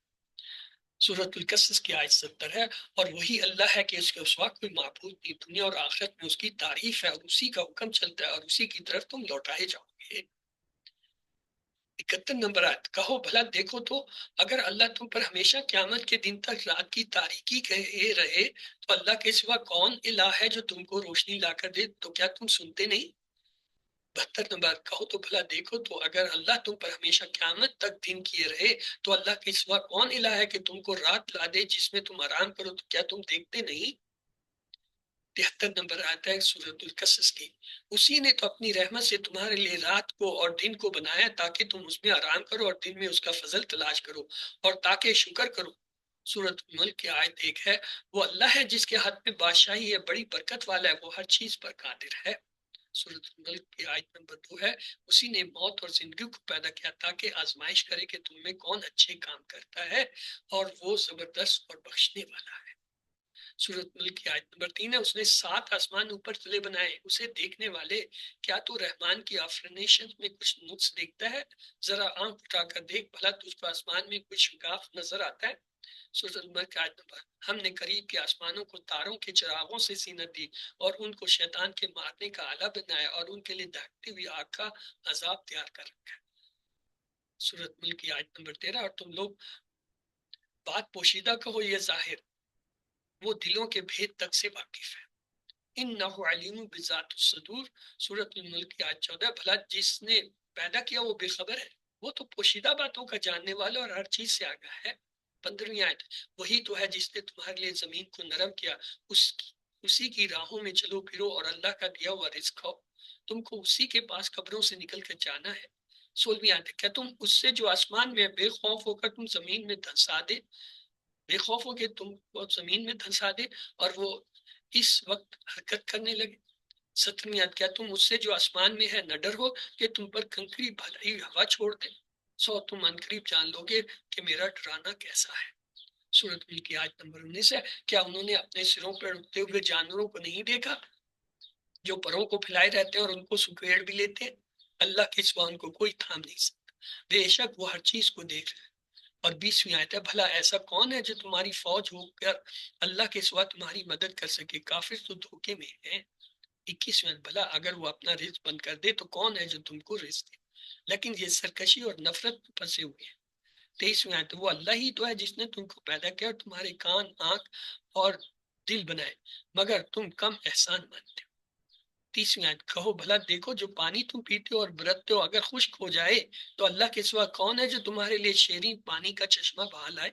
سورۃ القصص کی آیت 70 ہے، اور وہی اللہ ہے کہ اس کے سوا کوئی معبود نہیں، دنیا اور آخرت میں اس کی تعریف ہے، اور اسی کا حکم چلتا ہے، اور اسی کی طرف تم لوٹائے جاؤ گے۔ 71 نمبر آیت، کہو بھلا دیکھو تو اگر اللہ تم پر ہمیشہ قیامت کے دن تک رات کی تاریکی کہے رہے تو اللہ کے سوا کون الہ ہے جو تم کو روشنی لا کر دے، تو کیا تم سنتے نہیں؟ 72 نمبر، کہو تو بھلا دیکھو تو اگر اللہ تم پر ہمیشہ قیامت تک دن کیے رہے تو اللہ کے سوا کون الہ ہے کہ تم کو رات لا دے جس میں تم آرام کرو، تو کیا تم دیکھتے نہیں؟ 73 نمبر آتا ہے سورۃ القصص کی، اسی نے تو اپنی رحمت سے تمہارے لیے رات کو اور دن کو بنایا تاکہ تم اس میں آرام کرو اور دن میں اس کا فضل تلاش کرو اور تاکہ شکر کرو۔ سورۃ ملک کی آیت 1 ہے، وہ اللہ ہے جس کے ہاتھ میں بادشاہی ہے، بڑی برکت والا ہے، وہ ہر چیز پر قادر ہے۔ سورۃ ملک کی آیت نمبر 2 ہے، اسی نے موت اور زندگی کو پیدا کیا تاکہ آزمائش کرے کہ تم میں کون اچھے کام کرتا ہے، اور وہ زبردست اور بخشنے والا ہے۔ سورۃ ملک کی آیت نمبر 3 ہے، اس نے 7 آسمان اوپر تلے بنائے، اسے دیکھنے والے کیا تو رحمان کی آفرینیشن میں کچھ نقص دیکھتا ہے؟ ذرا آنکھ اٹھا کر دیکھ، بھلا تجھ کو آسمان میں کچھ شگاف نظر آتا ہے؟ سورۃ ملک کی آیت نمبر، ہم نے قریب کے آسمانوں کو تاروں کے چراغوں سے زینت دی اور ان کو شیطان کے مارنے کا آلہ بنایا اور ان کے لیے دہکتی ہوئی آگ کا عذاب تیار کر رکھا ہے۔ سورۃ ملک کی آیت نمبر 13، اور تم لوگ بات پوشیدہ کہو یا ظاہر، وہ دلوں کے بھید تک سے واقف ہے۔ انہ علیم بذات الصدور، سورۃ الملک کی آیت 14، بھلا جس نے پیدا کیا وہ بے خبر ہے، وہ تو پوشیدہ باتوں کا جاننے والا اور ہر چیز سے آگاہ ہے۔ 15ویں آیت، وہی تو ہے جس نے تمہارے لیے زمین کو نرم کیا، اسی کی راہوں میں چلو پھرو اور اللہ کا دیا ہوا رزق کھاؤ، تم کو اسی کے پاس قبروں سے نکل کر جانا ہے۔ 16ویں آیت، کیا تم اس سے جو آسمان میں بے خوف ہو کر تم زمین میں دھنسا دے، بے خوف ہو کہ تم کو زمین میں دھنسا دے اور وہ اس وقت حرکت کرنے لگے۔ 17ویں آیت، کیا تم اس سے جو آسمان میں ہے نہ ڈر ہو کہ تم پر کنکری بھلائی ہوا چھوڑ دے، سو تم عنقریب جان لو گے کہ میرا ڈرانا کیسا ہے۔ سورۃ ملک کی آیت نمبر 19 ہے، کیا انہوں نے اپنے سروں پر اڑتے ہوئے جانوروں کو نہیں دیکھا جو پروں کو پھیلائے رہتے ہیں اور ان کو سکیڑ بھی لیتے ہیں؟ اللہ کے سوا ان کو کوئی تھام نہیں سکتا، بے شک وہ ہر چیز کو دیکھ رہے ہیں۔ اور 20ویں آیت ہے، بھلا ایسا کون ہے جو تمہاری فوج ہو کر اللہ کے سوا تمہاری مدد کر سکے، کافر تو دھوکے میں ہیں۔ 21ویں آیت، بھلا اگر وہ اپنا رزق بند کر دے تو کون ہے جو تم کو رزق دے، لیکن یہ سرکشی اور نفرت میں پھنسے ہوئے ہیں۔ 23ویں آیت، وہ اللہ ہی تو ہے جس نے تم کو پیدا کیا اور تمہارے کان، آنکھ اور دل بنائے، مگر تم کم احسان مانتے ہو۔ 30ویں آیت، کہو بھلا دیکھو جو پانی تم پیتے ہو اور برتتے ہو اگر خشک ہو جائے تو اللہ کے سوا کون ہے جو تمہارے لیے شیریں پانی کا چشمہ بہا لائے؟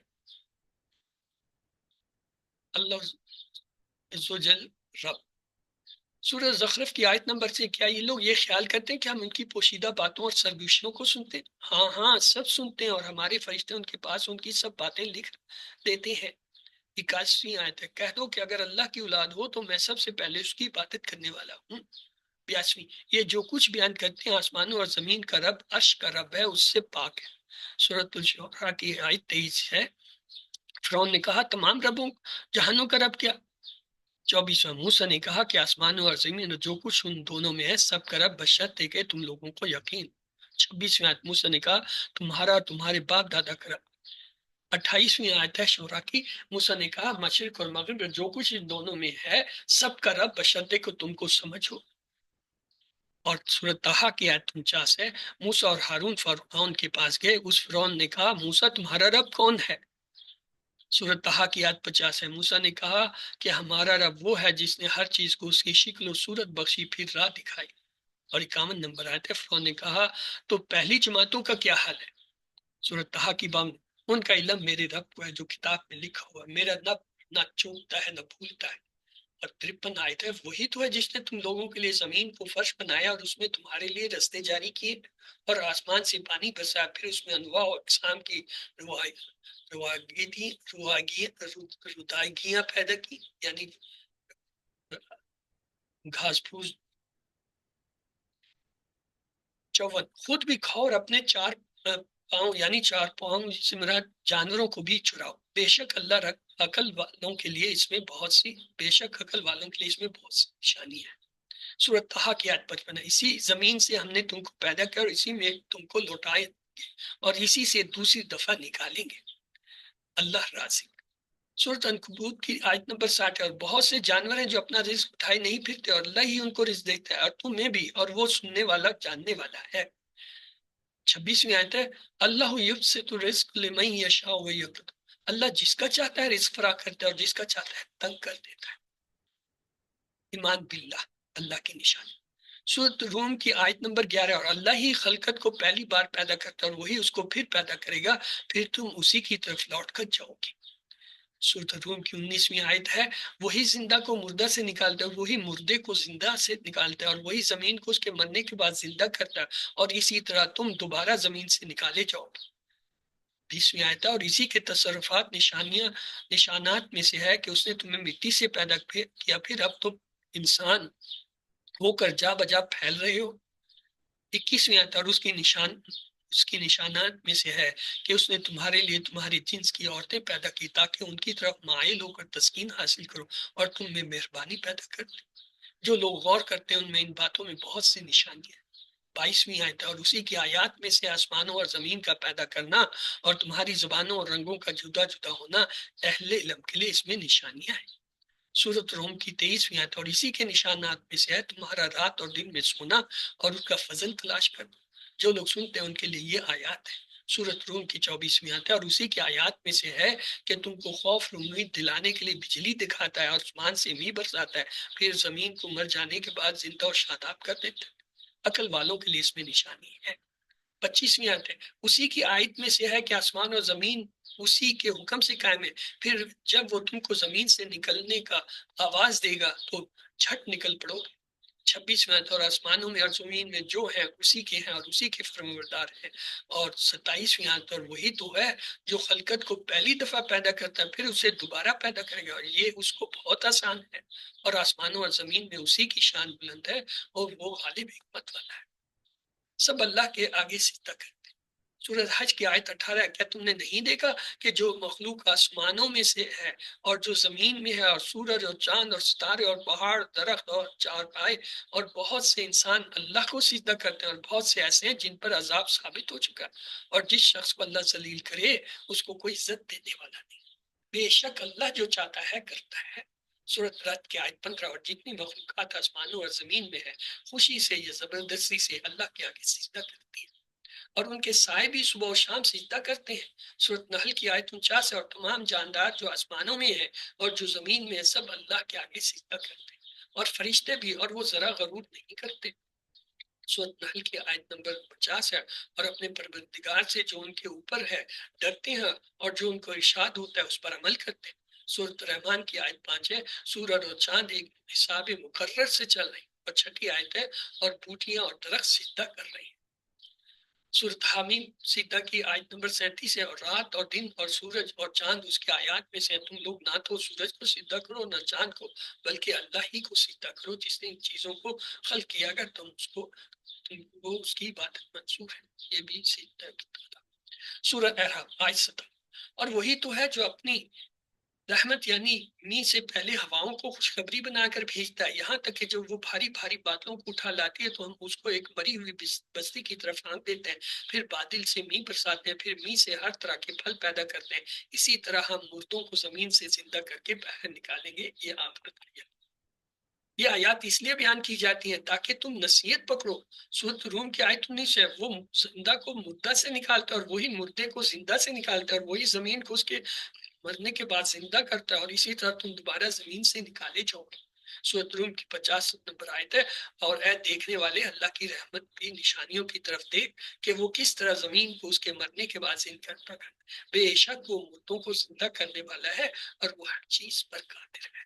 اللہ عز و جل رب۔ سورہ زخرف کی آیت نمبر سے، کیا یہ لوگ یہ خیال کرتے ہیں کہ ہم ان کی پوشیدہ باتوں اور سرگوشیوں کو سنتے ہیں؟ ہاں ہاں، سب سنتے ہیں، اور ہمارے فرشتے ان کے پاس ان کی سب باتیں لکھ دیتے ہیں۔ 81ویں آیت ہے، کہہ دو کہ اگر اللہ کی اولاد ہو تو میں سب سے پہلے اس کی عبادت کرنے والا ہوں۔ 82، یہ جو کچھ بیان کرتے ہیں آسمانوں اور زمین کا رب عرش کا رب ہے، اس سے پاک ہے۔ سورۃ الشعراء کی آیت 23 ہے، فرعون نے کہا تمام ربوں جہانوں کا رب کیا؟ 24واں موسیٰ نے کہا کہ آسمانوں اور زمین اور جو کچھ ان دونوں میں ہے سب کا رب بشرطے کہ تم لوگوں کو یقین۔ 26ویں آیت موسیٰ نے کہا تمہارا اور تمہارے باپ دادا کا رب۔ 28ویں آیت ہے شورا کی، موسیٰ نے کہا مشرق اور مغرب اور جو کچھ ان دونوں میں ہے سب کا رب بشرطے کہ تم کو سمجھو۔ اور سورۃ طٰہٰ کی آیت 49 ہے، موسیٰ اور ہارون فرعون کے پاس گئے، اس فرعون نے کہا موسیٰ تمہارا رب کون ہے؟ سورۃ طٰہٰ کی آیت 50 ہے، موسیٰ نے کہا کہ ہمارا رب وہ ہے جس نے ہر چیز کو اس کی شکل و صورت بخشی پھر راہ دکھائی۔ اور 51 نمبر آیت ہے، فرعون نے کہا تو پہلی جماعتوں کا کیا حال ہے؟ سورۃ طٰہٰ کی 52، ان کا علم میرے رب کو ہے جو کتاب میں لکھا ہوا ہے، میرا رب نہ چونکتا ہے نہ بھولتا ہے۔ اور 53 آیت ہے، وہی تو ہے جس نے تم لوگوں کے لیے زمین کو فرش بنایا اور اس میں تمہارے لیے رستے جاری کیے اور آسمان سے پانی برسایا، پھر اس میں انواع و اقسام کی رودائیگیاں پیدا کی، یعنی گھاس پھوس۔ 54، خود بھی کھاؤ اور اپنے چار پاؤں یعنی چار پاؤں سے مراد جانوروں کو بھی چراؤ، بے شک اللہ عقل والوں کے لیے اس میں بہت سی نشانی ہے۔ سورۃ طٰہٰ کی آیت 55 ہے، اسی زمین سے ہم نے تم کو پیدا کیا اور اسی میں تم کو لوٹائے اور اسی سے دوسری دفعہ نکالیں گے، اللہ رازق۔ سورۃ عنکبوت کی آیت نمبر 60 ہے، اور بہت سے جانور ہیں جو اپنا رزق اٹھائے نہیں پھرتے اور اللہ ہی ان کو رزق دیتا ہے اور تمہیں بھی، اور وہ سننے والا جاننے والا ہے۔ 26ویں آیت ہے، اللہ یبسط الرزق لمن یشاء ویقدر، اللہ جس کا چاہتا ہے رزق فراخ کرتا ہے اور جس کا چاہتا ہے تنگ کر دیتا ہے۔ ایمان باللہ، اللہ کی نشانی۔ سورۃ روم کی آیت نمبر 11، اور اللہ ہی خلقت کو پہلی بار پیدا کرتا ہے اور وہی اس کو پھر پیدا کرے گا، پھر تم اسی کی طرف لوٹ کر جاؤ گے۔ سورۃ روم کی 19ویں آیت ہے، وہی زندہ کو مردہ سے نکالتا ہے اور وہی مردے کو زندہ سے نکالتا ہے اور وہی زمین کو اس کے مرنے کے بعد زندہ کرتا ہے اور اسی طرح تم دوبارہ زمین سے نکالے جاؤ گے۔ 20ویں آیت ہے، اور اسی کے تصرفات نشانات میں سے ہے کہ اس نے تمہیں مٹی سے پیدا کیا، پھر اب تم انسان ہو کر جا بجا پھیل رہے ہو۔ 21ویں آیت، اور اس کی نشانات میں سے ہے کہ اس نے تمہارے لیے تمہاری جنس کی عورتیں پیدا کی تاکہ ان کی طرف مائل ہو کر تسکین حاصل کرو اور تم میں مہربانی پیدا کر دے۔ جو لوگ غور کرتے ہیں ان میں ان باتوں میں بہت سی نشانیاں ہیں۔ 22ویں آیت، اور اسی کی آیات میں سے آسمانوں اور زمین کا پیدا کرنا اور تمہاری زبانوں اور رنگوں کا جدا جدا ہونا، اہل علم کے لیے اس میں نشانیاں ہیں۔ سورۃ روم کی 23ویں آیت، اور اسی کے نشانات میں سے ہے تمہارا رات اور دن میں سونا اور اس کا فضل تلاش کرنا، جو لوگ سنتے ہیں ان کے لیے یہ آیات ہے۔ سورۃ روم کی 24ویں آیت ہے، اور اسی کی آیات میں سے ہے کہ تم کو خوف اور امید دلانے کے لیے بجلی دکھاتا ہے اور آسمان سے میںہ برساتا ہے، پھر زمین کو مر جانے کے بعد زندہ اور شاداب کر دیتا ہے، عقل والوں کے لیے اس میں نشانی ہے۔ 25ویں آیت ہے، اسی کی آیت میں سے ہے کہ آسمان اور زمین اسی کے حکم سے قائم ہے، پھر جب وہ تم کو زمین سے نکلنے کا آواز دے گا تو جھٹ نکل پڑو گے۔ 26ویں آیت، اور آسمانوں میں اور زمین میں جو ہے اسی کے ہیں اور اسی کے فرمانبردار ہیں۔ اور 27ویں آیت، اور وہی تو ہے جو خلقت کو پہلی دفعہ پیدا کرتا ہے پھر اسے دوبارہ پیدا کرے گا اور یہ اس کو بہت آسان ہے، اور آسمانوں اور زمین میں اسی کی شان بلند ہے اور وہ غالب حکمت والا ہے۔ سب اللہ کے آگے سجدہ کرتے ہیں۔ سورۃ حج کی آیت 18 ہے، کیا تم نے نہیں دیکھا کہ جو مخلوق آسمانوں میں سے ہے اور جو زمین میں ہے، اور سورج اور چاند اور ستارے اور پہاڑ درخت اور چارپائے اور بہت سے انسان اللہ کو سجدہ کرتے ہیں، اور بہت سے ایسے ہیں جن پر عذاب ثابت ہو چکا ہے، اور جس شخص کو اللہ ذلیل کرے اس کو کوئی عزت دینے والا نہیں، بے شک اللہ جو چاہتا ہے کرتا ہے۔ سورۃ رد کی آیت 15، اور جتنی مخلوقات آسمانوں اور زمین میں ہے خوشی سے یا زبردستی سے اللہ کے آگے سجدہ کرتی ہے، اور ان کے سائے بھی صبح و شام سجدہ کرتے ہیں۔ سورۃ نحل کی آیت 49 ہے، اور تمام جاندار جو آسمانوں میں ہیں اور جو زمین میں ہے سب اللہ کے آگے سجدہ کرتے ہیں، اور فرشتے بھی، اور وہ ذرا غرور نہیں کرتے۔ سورۃ نحل کی آیت نمبر 50 ہے، اور اپنے پروردگار سے جو ان کے اوپر ہے ڈرتے ہیں اور جو ان کو ارشاد ہوتا ہے اس پر عمل کرتے ہیں۔ سورۃ رحمان کی آیت 5 ہے، سورج اور چاند ایک حساب مقرر سے چل رہی، اور 6 آیت ہے، اور بوٹیاں اور درخت سجدہ کر رہی ہیں۔ سورۃ حامیم سیدہ کی آیت نمبر 37 ہے، اور رات اور دن اور سورج اور چاند اس کے آیات میں سے ہیں، تم لوگ نہ تو سورج کو سجدہ کرو نہ چاند کو، بلکہ اللہ ہی کو سجدہ کرو جس نے ان چیزوں کو خلق کیا، اگر تم کو اس کی عبادت منسوخ ہے۔ یہ بھی سجدہ کی طرح۔ سورۃ احرام آیت 7، اور وہی تو ہے جو اپنی رحمت یعنی می سے پہلے ہواؤں کو خوشخبری بنا کر بھیجتا ہے، یہاں تک کہ جب وہ بھاری بھاری بادلوں کو اٹھا لاتی ہے تو ہم اس کو ایک مری ہوئی بستی کی طرف پھینک دیتے ہیں، پھر بادل سے می برساتے ہیں، پھر می سے ہر طرح کے پھل پیدا کرتے ہیں، اسی طرح ہم مردوں کو زمین سے زندہ کر کے باہر نکالیں گے۔ یہ آخرت کی ہے۔ یہ آیات اس لیے بیان کی جاتی ہیں تاکہ تم نصیحت پکڑو۔ سورۃ روم کی آیت 19 ہے، وہ زندہ کو مردہ سے نکالتا ہے اور وہی مردے کو زندہ سے نکالتا ہے اور وہی زمین کو اس کے مرنے کے بعد زندہ کرتا ہے، اور اسی طرح تم دوبارہ زمین سے نکالے جاؤ گے۔ سورۃ روم کی 50 نمبر آیت ہے، اور اے دیکھنے والے، اللہ کی رحمت کی نشانیوں کی طرف دیکھ کہ وہ کس طرح زمین کو اس کے مرنے کے بعد زندہ کرتا ہے، بے شک وہ مردوں کو زندہ کرنے والا ہے اور وہ ہر چیز پر قادر ہے۔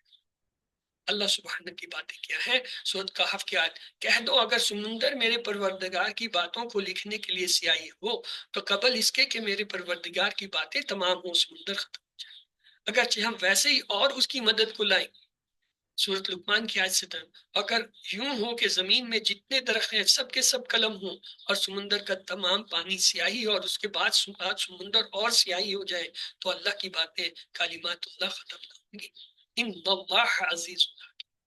اللہ سبحانہ کی باتیں کیا ہے؟ سورۃ کہف کی آیت، کہہ دو اگر سمندر میرے پروردگار کی باتوں کو لکھنے کے لیے سیاہی ہو تو قبل اس کے کہ میرے پروردگار کی باتیں تمام ہوں سمندر ختم ہو جائے، اگرچہ ہم ویسے ہی اور اس کی مدد کو لائیں۔ سورۃ لقمان کی آیت 7، اگر یوں ہو کہ زمین میں جتنے درخت ہیں سب کے سب قلم ہوں اور سمندر کا تمام پانی سیاہی اور اس کے بعد سمندر اور سیاہی ہو جائے تو اللہ کی باتیں کلمات اللہ ختم نہ ہوں گی۔ ان اللہ عزیز،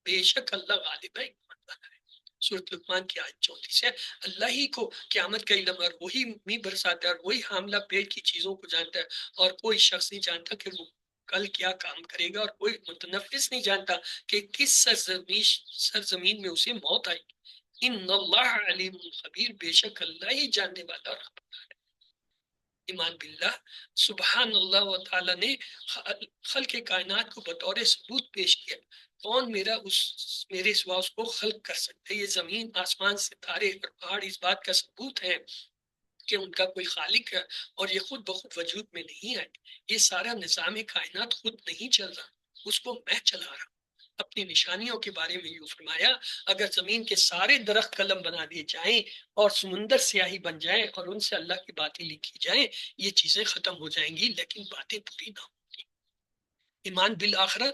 بے شک اللہ غالب ہے، حکمت والا ہے۔ سورۃ لقمان کی آیت 34 ہے، اللہ ہی کو قیامت کا علم ہے اور وہی می برساتا ہے اور وہی حاملہ پیٹ کی چیزوں کو جانتا ہے، اور کوئی شخص نہیں جانتا کہ وہ کل کیا کام کرے گا، اور کوئی متنفس نہیں جانتا کہ کس سرزمین میں اسے موت آئے گی۔ ان اللہ علیم خبیر، بے شک اللہ ہی جاننے والا اور خبردار ہے۔ ایمان باللہ، سبحان اللہ و تعالی نے خلق کائنات کو بطور ثبوت پیش کیا۔ کون میرے سوا اس کو خلق کر سکتا ہے؟ یہ زمین، آسمان، ستارے اور پہاڑ اس بات کا ثبوت ہے کہ ان کا کوئی خالق ہے اور یہ خود بخود وجود میں نہیں آئے۔ یہ سارا نظام کائنات خود نہیں چل رہا، اس کو میں چلا رہا ہوں۔ اپنی نشانیوں کے بارے میں یوں فرمایا، اگر زمین کے سارے درخت قلم بنا دیے جائیں اور سمندر سیاہی بن جائیں اور ان سے اللہ کی باتیں لکھی جائیں، یہ چیزیں ختم ہو جائیں گی لیکن باتیں پوری نہ ہوں گی۔ ایمان بالآخرہ،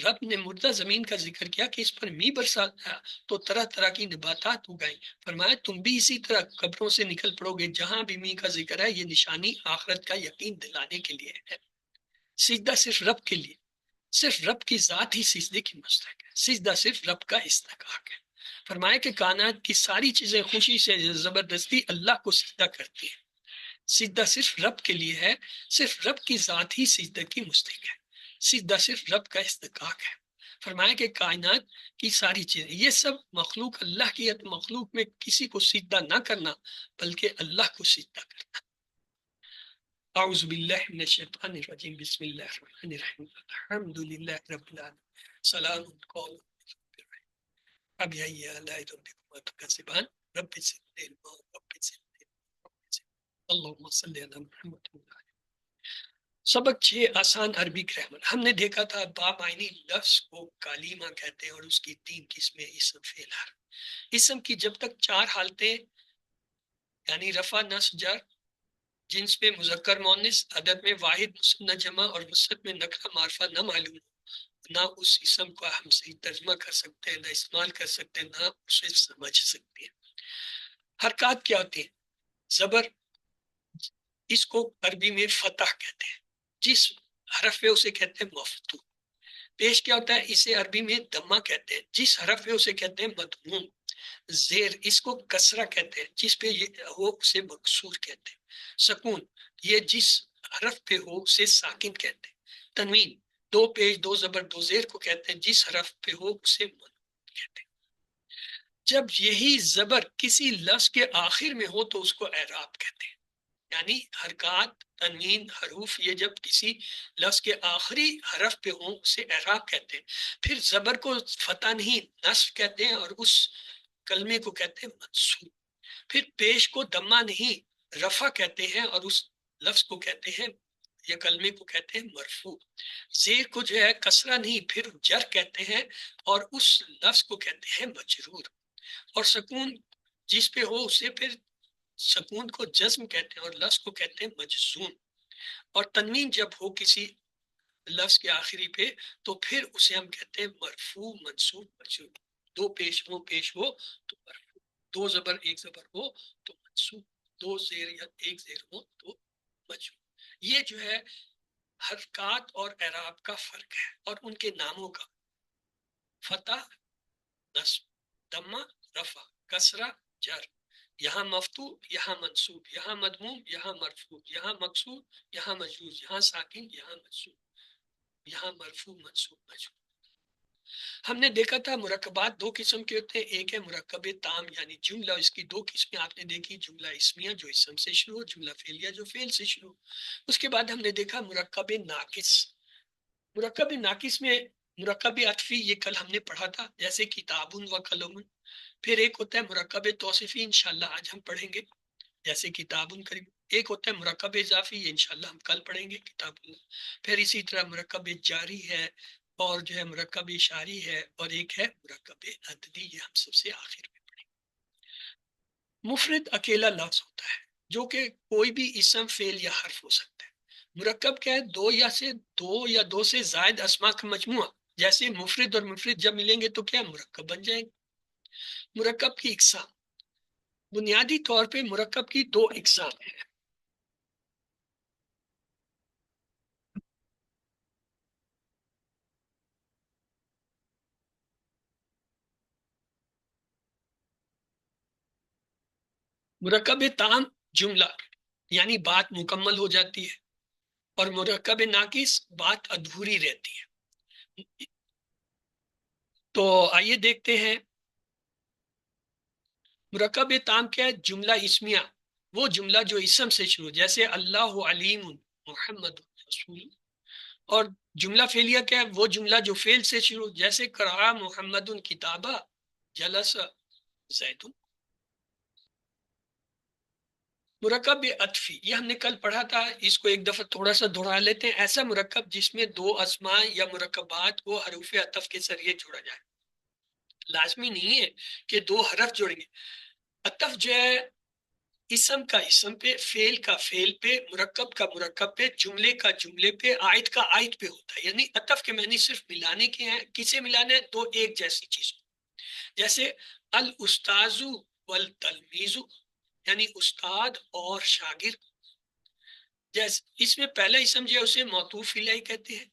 رب نے مردہ زمین کا ذکر کیا کہ اس پر می برساتا تو طرح طرح کی نباتات اگائیں، فرمایا تم بھی اسی طرح قبروں سے نکل پڑو گے۔ جہاں بھی می کا ذکر ہے یہ نشانی آخرت کا یقین دلانے کے لیے ہے۔ سجدہ صرف رب کے لیے، صرف رب کی ذات ہی سجدے کی مستحق ہے، سجدہ صرف رب کا استحقاق ہے۔ فرمایا کہ کائنات کی ساری چیزیں خوشی سے زبردستی اللہ کو سجدہ کرتی ہیں، سجدہ صرف رب کے لیے ہے، صرف رب کی ذات ہی سجدہ کی مستحق ہے، سجدہ صرف رب کا استحقاق ہے۔ فرمایا کہ کائنات کی ساری چیزیں، یہ سب مخلوق اللہ کی ہے، تو مخلوق میں کسی کو سجدہ نہ کرنا بلکہ اللہ کو سجدہ کرنا۔ اعوذ باللہ من الشیطان الرجیم، بسم اللہ الرحمن الرحیم، الحمد للہ رب العالمین، سلام قول رب آلاء ربکما تکذبان، رب زدنی علما رب زدنی علما۔ اللہم صلی علی محمد۔ سبق 6، آسان عربی گرامر۔ ہم نے دیکھا تھا بامعنی لفظ کو کلیمہ کہتے ہیں اور اس کی 3 قسمیں، اسم، فعل، حرف۔ اسم کی جب تک 4 حالتیں یعنی رفع، نصب، جر، جنس میں مذکر مؤنث، عدد میں واحد مثنی جمع اور وسط میں نکرہ معرفہ نہ معلوم ہو، نہ اس اسم کو ہم صحیح ترجمہ کر سکتے ہیں، نہ استعمال کر سکتے ہیں، نہ اسے سمجھ سکتے ہیں۔ حرکات کیا ہوتی ہیں؟ زبر، اس کو عربی میں فتح کہتے ہیں، جس حرف پہ اسے کہتے ہیں مفتوح۔ پیش کیا ہوتا ہے؟ اسے عربی میں دمہ کہتے ہیں، جس حرف پہ اسے کہتے ہیں مدموم۔ زیر، اس کو کسرہ کہتے ہیں، جس پہ یہ ہو اسے مکسور کہتے ہیں۔ سکون، یہ جس حرف پہ ہو اسے ساکن کہتے ہیں۔ تنوین، 2 پیش 2 زبر 2 زیر کو کہتے ہیں، جس حرف پہ ہو اسے منون کہتے ہیں۔ جب یہی زبر کسی لفظ کے آخر میں ہو تو اس کو اعراب کہتے ہیں، یعنی حرکات، تنوین، حروف یہ جب کسی لفظ کے آخری حرف پہ ہوں اسے اعراب کہتے ہیں۔ پھر زبر کو فتح نہیں نصب کہتے ہیں اور اس کلمے کو کہتے ہیں منصوب۔ پھر پیش کو دمہ نہیں رفع کہتے ہیں اور اس لفظ کو کہتے ہیں یا کلمے کو کہتے ہیں مرفوع۔ زیر کو جو ہے کسرہ نہیں پھر جر کہتے ہیں اور اس لفظ کو کہتے ہیں مجرور۔ اور سکون جس پہ ہو اسے پھر سکون کو جزم کہتے ہیں اور لفظ کو کہتے ہیں مجزوم۔ اور تنوین جب ہو کسی لفظ کے آخری پہ تو پھر اسے ہم کہتے ہیں مرفوع، منصوب، مجرور۔ 2 پیش ہو تو مرفوع، 2 زبر 1 زبر ہو تو منصوب، 2 زیر یا 1 زیر ہو تو مجرور۔ یہ جو ہے حرکات اور اعراب کا فرق ہے اور ان کے ناموں کا. فتح نصب، دمہ رفع، کسرہ جر، یہاں مفتوح یہاں منصوب، یہاں مضموم یہاں مرفوع، یہاں مکسور یہاں مجرور، یہاں ساکن یہاں منصوب، یہاں مرفوع منصوب مجرور. ہم نے دیکھا تھا مرکبات دو قسم کے ہوتے ہیں. ایک ہے مرکب تام یعنی جملہ، اس کی دو قسمیں آپ نے دیکھی، جملہ اسمیہ جو اسم سے شروع ہو، جملہ فعلیہ جو فعل سے شروع ہو. اس کے بعد ہم نے دیکھا مرکب ناقص. مرکب ناقص میں مرکب عطفی، یہ کل ہم نے پڑھا تھا، جیسے کتاب و قلم. پھر ایک ہوتا ہے مرکب توصیفی، انشاءاللہ آج ہم پڑھیں گے، جیسے کتاب کریم. ایک ہوتا ہے مرکب اضافی، یہ انشاءاللہ ہم کل پڑھیں گے، کتاب اللہ. پھر اسی طرح مرکب جاری ہے، اور جو ہے مرکب اشاری ہے، اور ایک ہے مرکب عددی، یہ ہم سب سے آخر میں پڑھیں گے. مفرد اکیلا لفظ ہوتا ہے جو کہ کوئی بھی اسم فعل یا حرف ہو سکتا ہے. مرکب کیا ہے؟ دو سے زائد اسما کا مجموعہ. جیسے مفرد اور مفرد جب ملیں گے تو کیا مرکب بن جائیں گے. مرکب کی اقسام، بنیادی طور پہ مرکب کی دو اقسام ہیں. مرکب تام جملہ یعنی بات مکمل ہو جاتی ہے، اور مرکب ناقص بات ادھوری رہتی ہے. تو آئیے دیکھتے ہیں مرکب تام کیا ہے. جملہ اسمیہ وہ جملہ جو اسم سے شروع، جیسے اللہ علیم محمد رسول. اور جملہ فعلیہ کیا ہے؟ وہ جملہ جو فعل سے شروع، جیسے قرأ محمد کتابہ جلس زید. مرکب عطفی یہ ہم نے کل پڑھا تھا، اس کو ایک دفعہ تھوڑا سا دہرا لیتے ہیں. ایسا مرکب جس میں دو اسماء یا مرکبات کو حروف عطف کے ذریعے جوڑا جائے. لازمی نہیں ہے کہ دو حرف جوڑیں گے. عطف جو ہے اسم کا اسم پہ، فعل کا فعل پہ، مرکب کا مرکب پہ، جملے کا جملے پہ، آیت کا آیت پہ ہوتا ہے. یعنی عطف کے معنی صرف ملانے کے ہیں. کسے ملانا ہے؟ دو ایک جیسی چیز. جیسے الاستاذ والتلمیذ یعنی استاد اور شاگرد. جیسے اس میں پہلا اسم جو ہے اسے معطوف الیہ کہتے ہیں،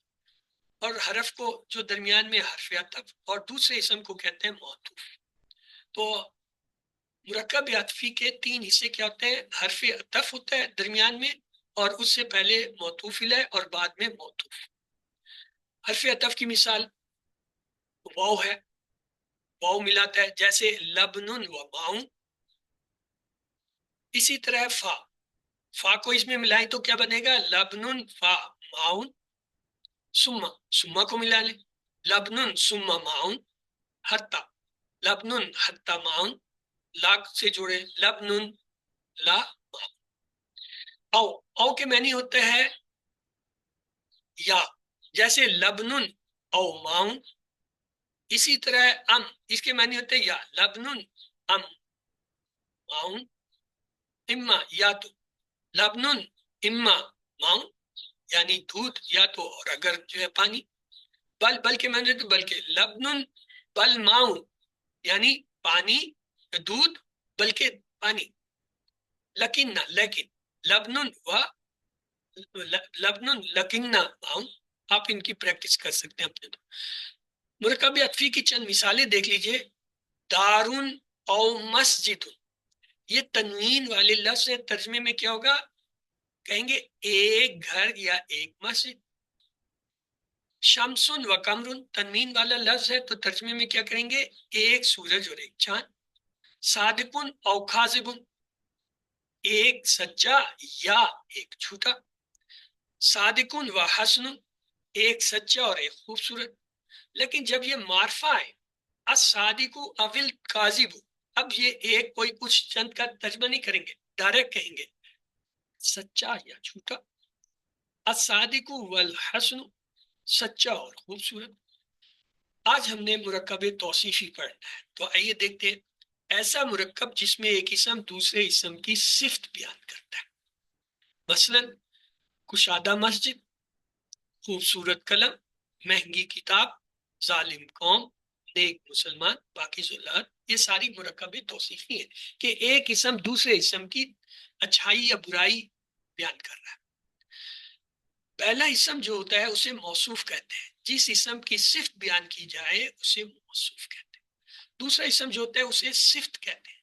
اور حرف کو جو درمیان میں حرف عطف، اور دوسرے اسم کو کہتے ہیں معطوف. تو مرکب عطفی کے تین حصے کیا ہوتے ہیں؟ حرف عطف ہوتا ہے درمیان میں، اور اس سے پہلے معطوف الیہ اور بعد میں معطوف. حرف عطف کی مثال واو ہے، واو ملاتا ہے، جیسے لبن و ماؤں. اسی طرح فا، فا کو اس میں ملائیں تو کیا بنے گا؟ لبن فا ماؤن. سما، سما کو ملا لیں، لبن سما ماؤن. حتی، لبن حتی ماؤن، لا سے جوڑے لبن لا ماؤن. او، او کے معنی ہوتا ہے یا، جیسے لبن او ماؤن. اسی طرح ام، اس کے معنی ہوتے ہیں یا، لبن ام ماؤن. اما یا تو، لبن اما ماؤن یعنی دودھ یا تو، اور اگر جو ہے پانی. بل کے معنی تو بلکہ، لبن بل ماؤن یعنی پانی، دودھ بلکہ پانی. لیکن لبن و لبن لکن ماؤن. آپ ان کی پریکٹس کر سکتے ہیں اپنے تو. مرکب عطفی کی چند مثالیں دیکھ لیجئے. دارن او مسجد، یہ تنوین والے لفظ ہے، ترجمے میں کیا ہوگا؟ کہیں گے ایک گھر یا ایک مسجد. شمسن و قمرن، تنوین والا لفظ ہے تو ترجمے میں کیا کریں گے؟ ایک سورج اور ایک چاند. صادقن او کاذبن، ایک سچا یا ایک جھوٹا. صادقن و حسن، ایک سچا اور ایک خوبصورت. لیکن جب یہ معرفہ ہے، الصادق اول کاذب، اب یہ ایک کوئی کچھ چند کا ترجمہ نہیں کریں گے، ڈائریکٹ کہیں گے سچا یا جھوٹا. الصادق والحسن، سچا اور خوبصورت. آج ہم نے مرکب توصیفی پڑھنا ہے، تو آئیے دیکھتے ہیں. ایسا مرکب جس میں ایک اسم دوسرے اسم کی صفت بیان کرتا ہے. مثلا کشادہ مسجد، خوبصورت قلم، مہنگی کتاب، ظالم قوم، نیک مسلمان، باقی ذلات. یہ ساری مرکب توصیفی ہیں کہ ایک اسم دوسرے اسم کی اچھائی یا برائی بیان کر رہا ہے. پہلا اسم جو ہوتا ہے اسے موصوف کہتے ہیں، جس اسم کی صفت بیان کی جائے اسے موصوف کہتے ہیں۔ دوسرا اسم جو ہوتا ہے اسے صفت کہتے ہیں،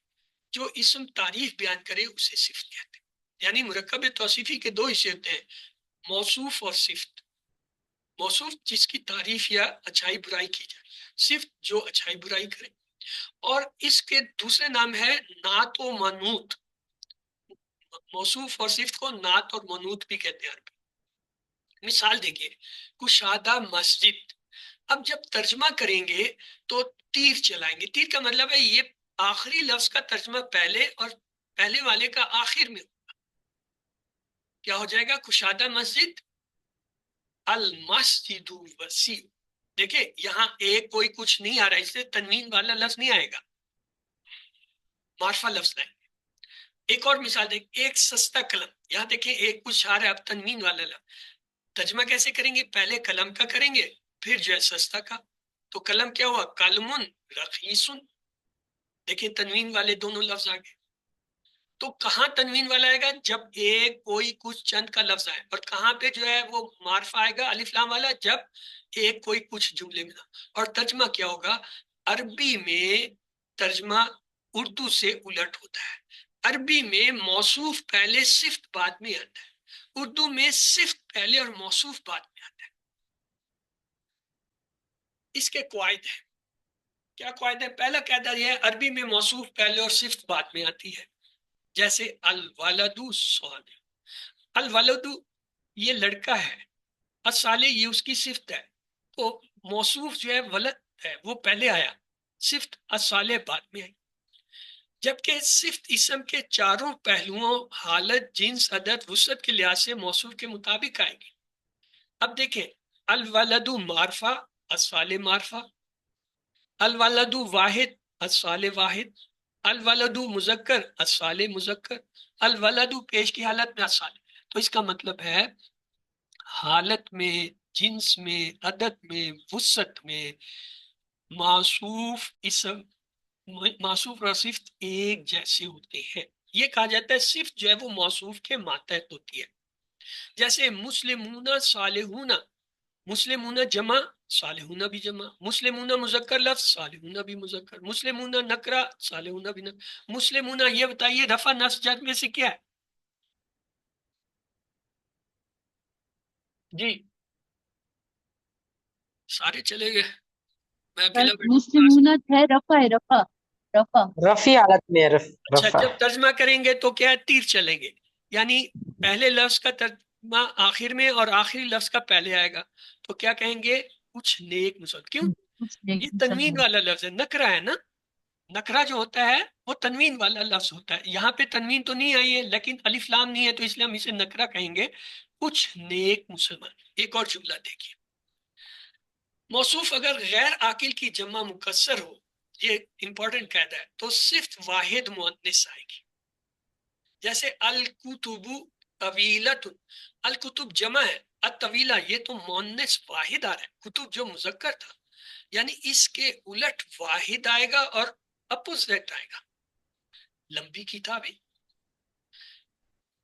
جو اسم تعریف بیان کرے اسے صفت کہتے ہیں۔ یعنی مرکب توصیفی کے دو حصے ہوتے ہیں، موصوف اور صفت۔ موصوف جس کی تعریف یا اچھائی برائی کی جائے، صفت جو اچھائی برائی کرے۔ اور اس کے دوسرے نام ہے نعت و منوط۔ موصوف اور صفت کو نعت اور منوط بھی کہتے ہیں عربی۔ مثال دیکھیے، کشادہ مسجد، اب جب ترجمہ کریں گے تو تیر چلائیں گے، تیر کا مطلب ہے یہ آخری لفظ کا ترجمہ پہلے اور پہلے والے کا آخر میں کیا ہو جائے گا؟ کشادہ مسجد المسجد وسیع۔ دیکھیں یہاں ایک کوئی کچھ نہیں آ رہا، اس سے تنوین والا لفظ نہیں آئے گا، معرفہ لفظ ہے۔ ایک اور مثال دیکھ، ایک سستا قلم، یہاں دیکھیں ایک کچھ آ رہا ہے، اب تنوین والا لفظ ترجمہ کیسے کریں گے؟ پہلے قلم کا کریں گے پھر جو ہے سستا کا، تو قلم کیا ہوا؟ قلم رخیص۔ دیکھیں تنوین والے دونوں لفظ آ گئے۔ تو کہاں تنوین والا آئے گا؟ جب ایک کوئی کچھ چند کا لفظ آئے، اور کہاں پہ جو ہے وہ معرفہ آئے گا الف لام والا؟ جب ایک کوئی کچھ جملے میں۔ اور ترجمہ کیا ہوگا؟ عربی میں ترجمہ اردو سے الٹ ہوتا ہے، عربی میں موصوف پہلے صفت بعد میں آتا ہے، اردو میں صفت پہلے اور موصوف بعد میں آتا ہے۔ اس کے قواعد ہیں، کیا قواعد ہے؟ پہلا قاعدہ یہ ہے، عربی میں موصوف پہلے اور صفت بعد میں آتی ہے، جیسے الولد صالح، الولد یہ لڑکا ہے، الصالح یہ اس کی صفت ہے، تو موصوف جو ہے ولد ہے وہ پہلے آیا، صفت الصالح بعد میں آئی۔ جبکہ صفت اسم کے چاروں پہلوؤں حالت، جنس، عدد، وسعت کے لحاظ سے موصوف کے مطابق آئے گی۔ اب دیکھیں، الولد معرفہ، الصالح معرفہ، الولد واحد، الصالح واحد، الولد مذکر، الصالح مذکر، الولد پیش کی حالت میں الصالح۔ تو اس کا مطلب ہے حالت میں، جنس میں، عدد میں، وسعت میں موصوف اسم، موصوف اور صفت ایک جیسے ہوتے ہیں۔ یہ کہا جاتا ہے صفت جو ہے وہ موصوف کے ماتحت ہوتی ہے۔ جیسے مسلمون صالحون، مسلمون جمع، صالحون بھی جمع، مسلمون مذکر لفظ، صالحون بھی مذکر، مسلمون نکرہ، صالحون بھی نکرہ، مسلمون۔ یہ بتائیے رفع نصب جر میں سے کیا ہے؟ جی سارے چلے گئے، میں اکیلا بیٹھا ہوں۔ مسلمونت ہے، رفع ہے، رفع رفع رفی حالت میں اچھا رفع۔ جب ترجمہ کریں گے تو کیا ہے؟ تیر چلیں گے، یعنی پہلے لفظ کا ترجمہ آخر میں اور آخری لفظ کا پہلے آئے گا، تو کیا کہیں گے؟ کچھ نیک مسلمان۔ کیوں؟ کچھ نیک یہ تنوین مسلمان۔ والا لفظ ہے، نکرہ ہے نا، نکرہ جو ہوتا ہے وہ تنوین والا لفظ ہوتا ہے، یہاں پہ تنوین تو نہیں آئی ہے لیکن الف لام نہیں ہے، تو اس لیے ہم اسے نکرہ کہیں گے، کچھ نیک مسلمان۔ ایک اور جملہ دیکھیے، موصوف اگر غیر عاقل کی جمع مکسر ہو، یہ امپورٹنٹ قاعدہ ہے، تو صرف واحد مؤنث آئے گی۔ جیسے الکتب طویلۃ، الکتب جمع ہے، الطویلہ یہ تو مؤنث واحد آ رہا ہے، کتب جو مذکر تھا، یعنی اس کے الٹ واحد آئے گا اور اپوزٹ آئے گا، لمبی کتابیں۔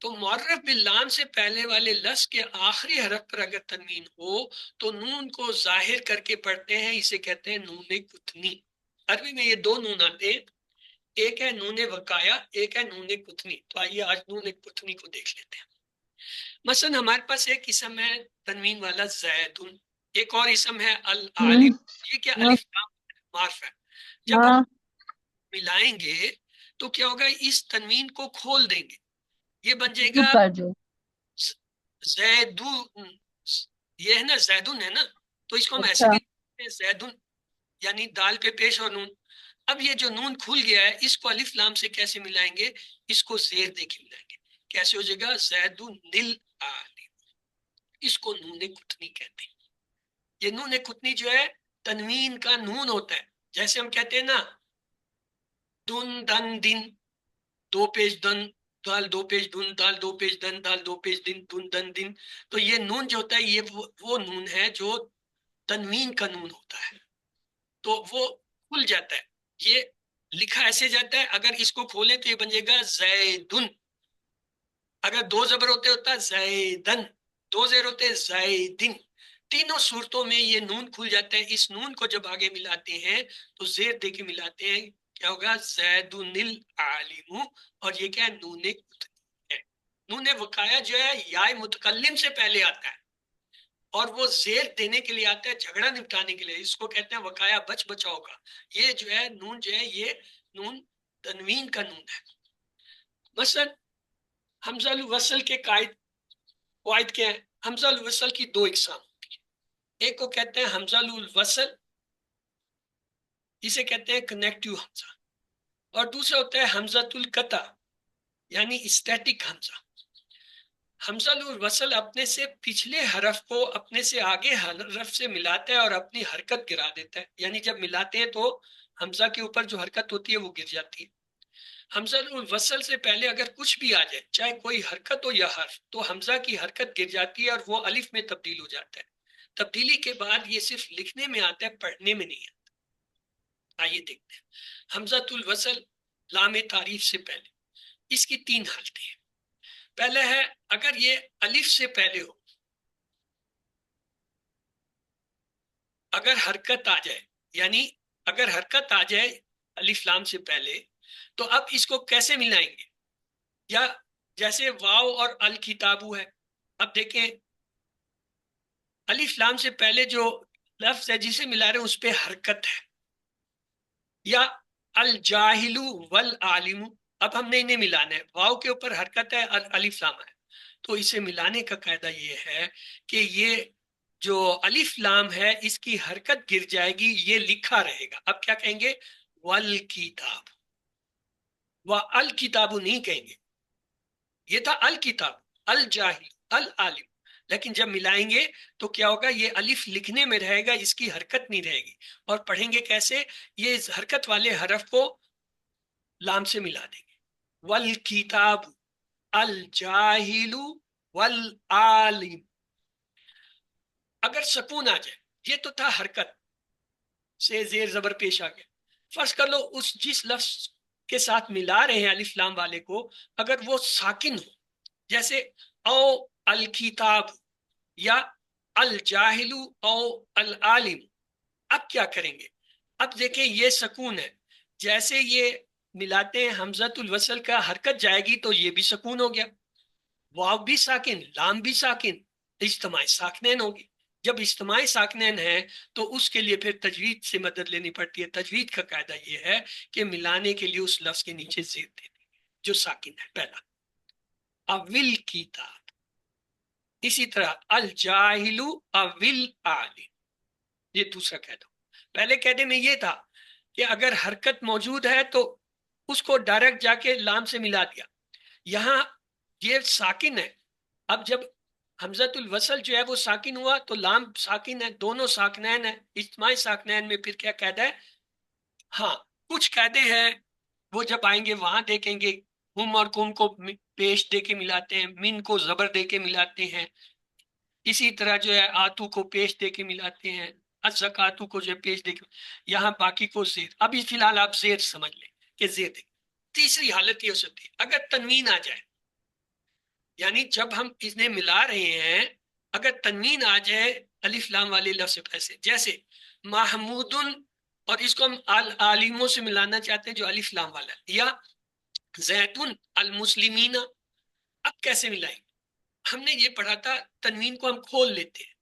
تو معرف باللام سے پہلے والے لفظ کے آخری حرف پر اگر تنوین ہو تو نون کو ظاہر کر کے پڑھتے ہیں، اسے کہتے ہیں نون کتنی۔ عربی میں یہ دو نون آتے ہیں، ایک ہے نون وقایا، ایک ہے نون کتنی۔ تو آئیے آج نون کتنی کو دیکھ لیتے ہیں۔ مثلا ہمارے پاس ایک اسم ہے تنوین والا زیدن، ایک اور اسم ہے العالم، یہ کیا الف لام معرف ہے۔ جب ہم ہاں ملائیں گے تو کیا ہوگا؟ اس تنوین کو کھول دیں گے، یہ بن جائے چپ گا کر جو زیدون، یہ ہے نا زیدن ہے نا، تو اس کو ہم ایسے اچھا بھی کہتے ہیں زیدن، یعنی دال پہ پیش اور نون۔ اب یہ جو نون کھل گیا ہے اس کو الف لام سے کیسے ملائیں گے؟ اس کو زیر دے کے ملائیں گے، کیسے ہو جائے گا؟ زیدن نل عالم، اس کو نون کتنی کہتے ہیں۔ یہ نون کتنی جو ہے تنوین کا نون ہوتا ہے، جیسے ہم کہتے ہیں نا دن دن دن، دو پیج دن، دال دو پیج دن، دال دو پیج دن، دال دو پیج دن، دن دن دن۔ تو یہ نون جو ہوتا ہے یہ وہ نون ہے جو تنوین کا نون ہوتا ہے، تو وہ کھل جاتا ہے، یہ لکھا ایسے جاتا ہے، اگر اس کو کھولیں تو یہ بن جائے گا زیدن، اگر دو زبر ہوتے ہوتا ہے زیدن، دو زیر ہوتے ہیں زیدن، تینوں صورتوں میں یہ نون کھل جاتا ہے. اس نون کو جب آگے ملاتے ہیں تو زیر دے کے ملاتے ہیں، کیا ہوگا؟ زیدن العالم. اور یہ کیا ہے؟ نون ہے. نون وقایا جو ہے یا متکلم سے پہلے آتا ہے اور وہ زیر دینے کے لیے آتا ہے، جھگڑا نپٹانے کے لیے. اس کو کہتے ہیں وقایا، بچ بچاؤ کا. یہ جو ہے نون جو ہے یہ نون تنوین کا نون ہے. مثلا حمزہ الوصل کے قواعد کیا ہے؟ حمزہ الوصل کی دو اقسام ہوتی ہیں. ایک کو کہتے ہیں حمزہ الوصل، جسے کہتے ہیں کنیکٹیو حمزہ، اور دوسرا ہوتا ہے حمزہ القطع یعنی اسٹیٹک حمزہ. حمزہ الوصل اپنے سے پچھلے حرف کو اپنے سے آگے حرف سے ملاتا ہے اور اپنی حرکت گرا دیتا ہے. یعنی جب ملاتے ہیں تو حمزہ کے اوپر جو حرکت ہوتی ہے وہ گر جاتی ہے. حمزہ الوصل سے پہلے اگر کچھ بھی آ جائے، چاہے کوئی حرکت ہو یا حرف، تو حمزہ کی حرکت گر جاتی ہے اور وہ الف میں تبدیل ہو جاتا ہے. تبدیلی کے بعد یہ صرف لکھنے میں آتا ہے، پڑھنے میں نہیں آتا. آئیے دیکھتے ہیں حمزہ الوصل لام تعریف سے پہلے. اس کی تین حالتیں ہیں. پہلے ہے اگر یہ الف سے پہلے ہو، اگر حرکت آ جائے، یعنی اگر حرکت آ جائے الف لام سے پہلے، تو اب اس کو کیسے ملائیں گے؟ یا جیسے واو اور الکتابو ہے، اب دیکھیں الف لام سے پہلے جو لفظ ہے جسے ملا رہے ہیں اس پہ حرکت ہے. یا الجاہلو والعالم، اب ہم نے انہیں ملانا ہے، واو کے اوپر حرکت ہے اور الف لام ہے. تو اسے ملانے کا قاعدہ یہ ہے کہ یہ جو الف لام ہے اس کی حرکت گر جائے گی، یہ لکھا رہے گا. اب کیا کہیں گے؟ والکتاب. الکتاب نہیں کہیں گے، یہ تھا الکتاب، الجاہل، العالم. لیکن جب ملائیں گے تو کیا ہوگا؟ یہ الف لکھنے میں رہے گا، اس کی حرکت نہیں رہے گی. اور پڑھیں گے کیسے؟ یہ اس حرکت والے حرف کو لام سے ملا دیں گے. والکتاب، الجاہل، والعالم. اگر سکون آ جائے، یہ تو تھا حرکت سے زیر زبر پیش آ گیا. فرض کر لو اس جس لفظ کے ساتھ ملا رہے ہیں الف لام والے کو، اگر وہ ساکن ہو، جیسے او الکتاب یا الجاہل او العالم. اب کیا کریں گے؟ اب دیکھیں یہ سکون ہے، جیسے یہ ملاتے ہیں حمزۃ الوصل کا حرکت جائے گی تو یہ بھی سکون ہو گیا، واو بھی ساکن، لام بھی ساکن، اجتماعی ساکنین ہوگی. جب اجتماعی ساکنین ہے تو اس کے لیے پھر تجوید سے مدد لینی پڑتی ہے. تجوید کا قاعدہ یہ ہے کہ ملانے کے لیے اس لفظ کے نیچے زیر دے دیں جو ساکن ہے. پہلا اول کتاب، اسی طرح الجاہل اول عالم، یہ دوسرا قاعدہ. پہلے قاعدے میں یہ تھا کہ اگر حرکت موجود ہے تو اس کو ڈائریکٹ جا کے لام سے ملا دیا. یہاں یہ ساکن ہے، اب جب حمزۃ الوصل جو ہے وہ ساکن ہوا تو لام ساکن ہے، دونوں ساکنین ہیں. اجتماعی ساکنین میں پھر کیا قاعدہ ہے؟ ہاں کچھ قاعدے ہیں وہ جب آئیں گے وہاں دیکھیں گے. ہم اور کم کو پیش دے کے ملاتے ہیں، من کو زبر دے کے ملاتے ہیں. اسی طرح جو ہے آتو کو پیش دے کے ملاتے ہیں، الزکاتو کو جو ہے پیش دے کے. یہاں باقی کو زیر. ابھی فی الحال آپ زیر سمجھ لیں کہ زیر دے. تیسری حالت یہ ہو سکتی ہے اگر تنوین آ جائے، یعنی جب ہم انہیں ملا رہے ہیں اگر تنوین آ جائے الف لام والے لفظ سے پہلے، جیسے محمود، اور اس کو ہم عالموں سے ملانا چاہتے ہیں جو الف لام والا ہے، یا زیتون المسلمین. اب کیسے ملائیں گے؟ ہم نے یہ پڑھا تھا تنوین کو ہم کھول لیتے ہیں.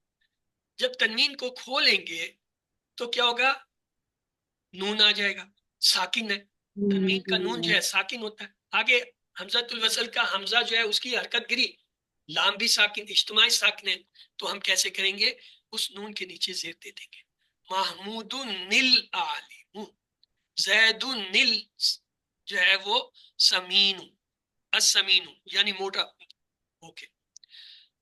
جب تنوین کو کھولیں گے تو کیا ہوگا؟ نون آ جائے گا، ساکن ہے. تنوین کا نون جو ہے ساکن ہوتا ہے. آگے حمزۃ الوصل کا حمزہ جو ہے اس کی حرکت گری، لام بھی ساکن، اجتماعی ساکن ہے. تو ہم کیسے کریں گے؟ اس نون کے نیچے زیر دے دیں گے. محمود العالم، زید النل جو ہے وہ سمین، السمین یعنی موٹا. اوکے.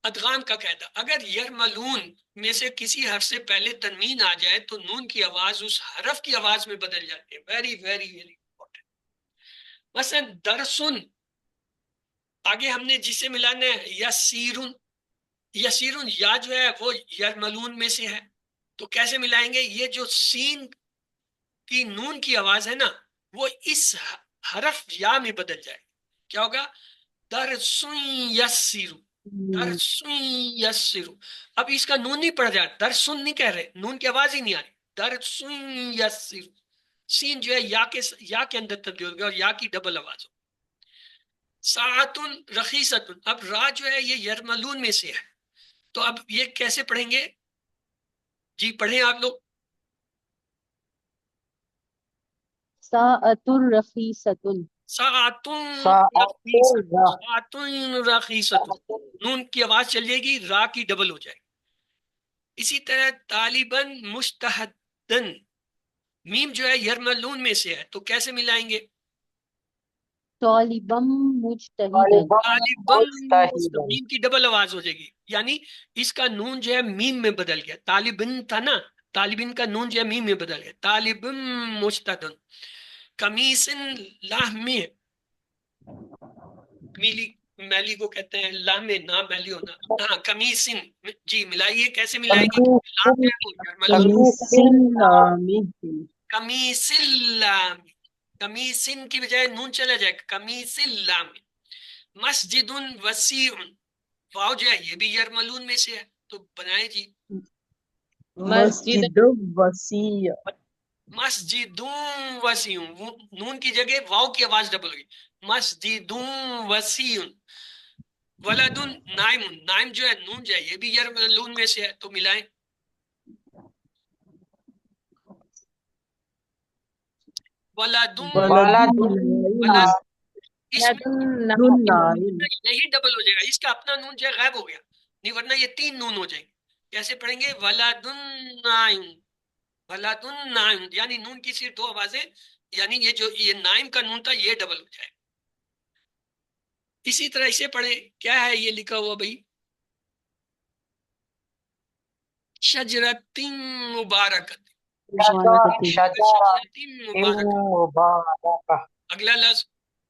ادغام کا قاعدہ، اگر یرملون میں سے کسی حرف سے پہلے تنوین آ جائے تو نون کی آواز اس حرف کی آواز میں بدل جاتی ہے. Very very very important. مثلا درسن، آگے ہم نے جسے ملانا ہے یسیرن. یسیرن یا جو ہے وہ یرملون میں سے ہے، تو کیسے ملائیں گے؟ یہ جو سین کی نون کی آواز ہے نا وہ اس حرف یا میں بدل جائے. کیا ہوگا؟ درسن یسیرن. درسن یسر. اب اس کا نون نہیں پڑ جائے, درسن نہیں کہہ رہے, نون کی آواز ہی نہیں آ رہی. درسن یسر, سین جو ہے یا کے اندر تبدیل ہو گیا اور یا کی ڈبل آواز ہو. ساعتن رخیصتن, اب را جو ہے یہ یرملون میں سے ہے, تو اب یہ کیسے پڑھیں گے؟ جی پڑھیں آپ لوگ. ساعۃ رخیصۃ. ساعتن رخیصتن, ساعتن ساعتن رخیصتن, نون کی آواز چل جائے گی, را کی ڈبل ہو جائے گی. اسی طرح طالباً مجتہدن, میم جو ہے یرملون میں سے ہے, تو کیسے ملائیں گے؟ طالبم مجتہدن. طالبم, مجتہدن. میم کی ڈبل آواز ہو جائے گی, یعنی اس کا نون جو ہے میم میں بدل گیا. طالبن تھا نا, طالبن کا نون جو ہے میم میں بدل گیا. طالبم مجتہدن. کمیسن لاہمی, میلی میلی کو کہتے ہیں لاہمی, نہ میلی ہونا. ہاں کمیسن, جی ملائیے, کیسے ملائیں گے؟ لام جو ہے وہ یرملون. کمیسن لامی, کمیسن کی بجائے نون چلا جائے, کمیسن لامی. مسجد وسیع, واو جو ہے یہ بھی یرملون میں سے ہے, تو بنائے جی. مسجد وسیع. مسجد وسیع, نون کی جگہ واو کی آواز ڈبل ہوگی. مسجد وسیع. ولد نائم, نائم جو ہے نون جو ہے یہ بھی یرملون میں سے ہے, تو ملائیں. ولد ولد ولد, اس میں نائم. یہی ڈبل ہو جائے گا, اس کا اپنا نون جو ہے غائب ہو گیا, نہیں ورنہ یہ تین نون ہو جائیں گے. کیسے پڑھیں گے؟ ولد نائم, ولد نائم, یعنی نون کی صرف دو آوازیں, یعنی یہ جو یہ نائم کا نون تھا یہ ڈبل ہو جائے. اسی طرح اسے پڑھیں, کیا ہے یہ لکھا ہوا بھائی؟ شجرت مبارکت, شجرۃ مبارکہ. مبارکہ. اگلا لفظ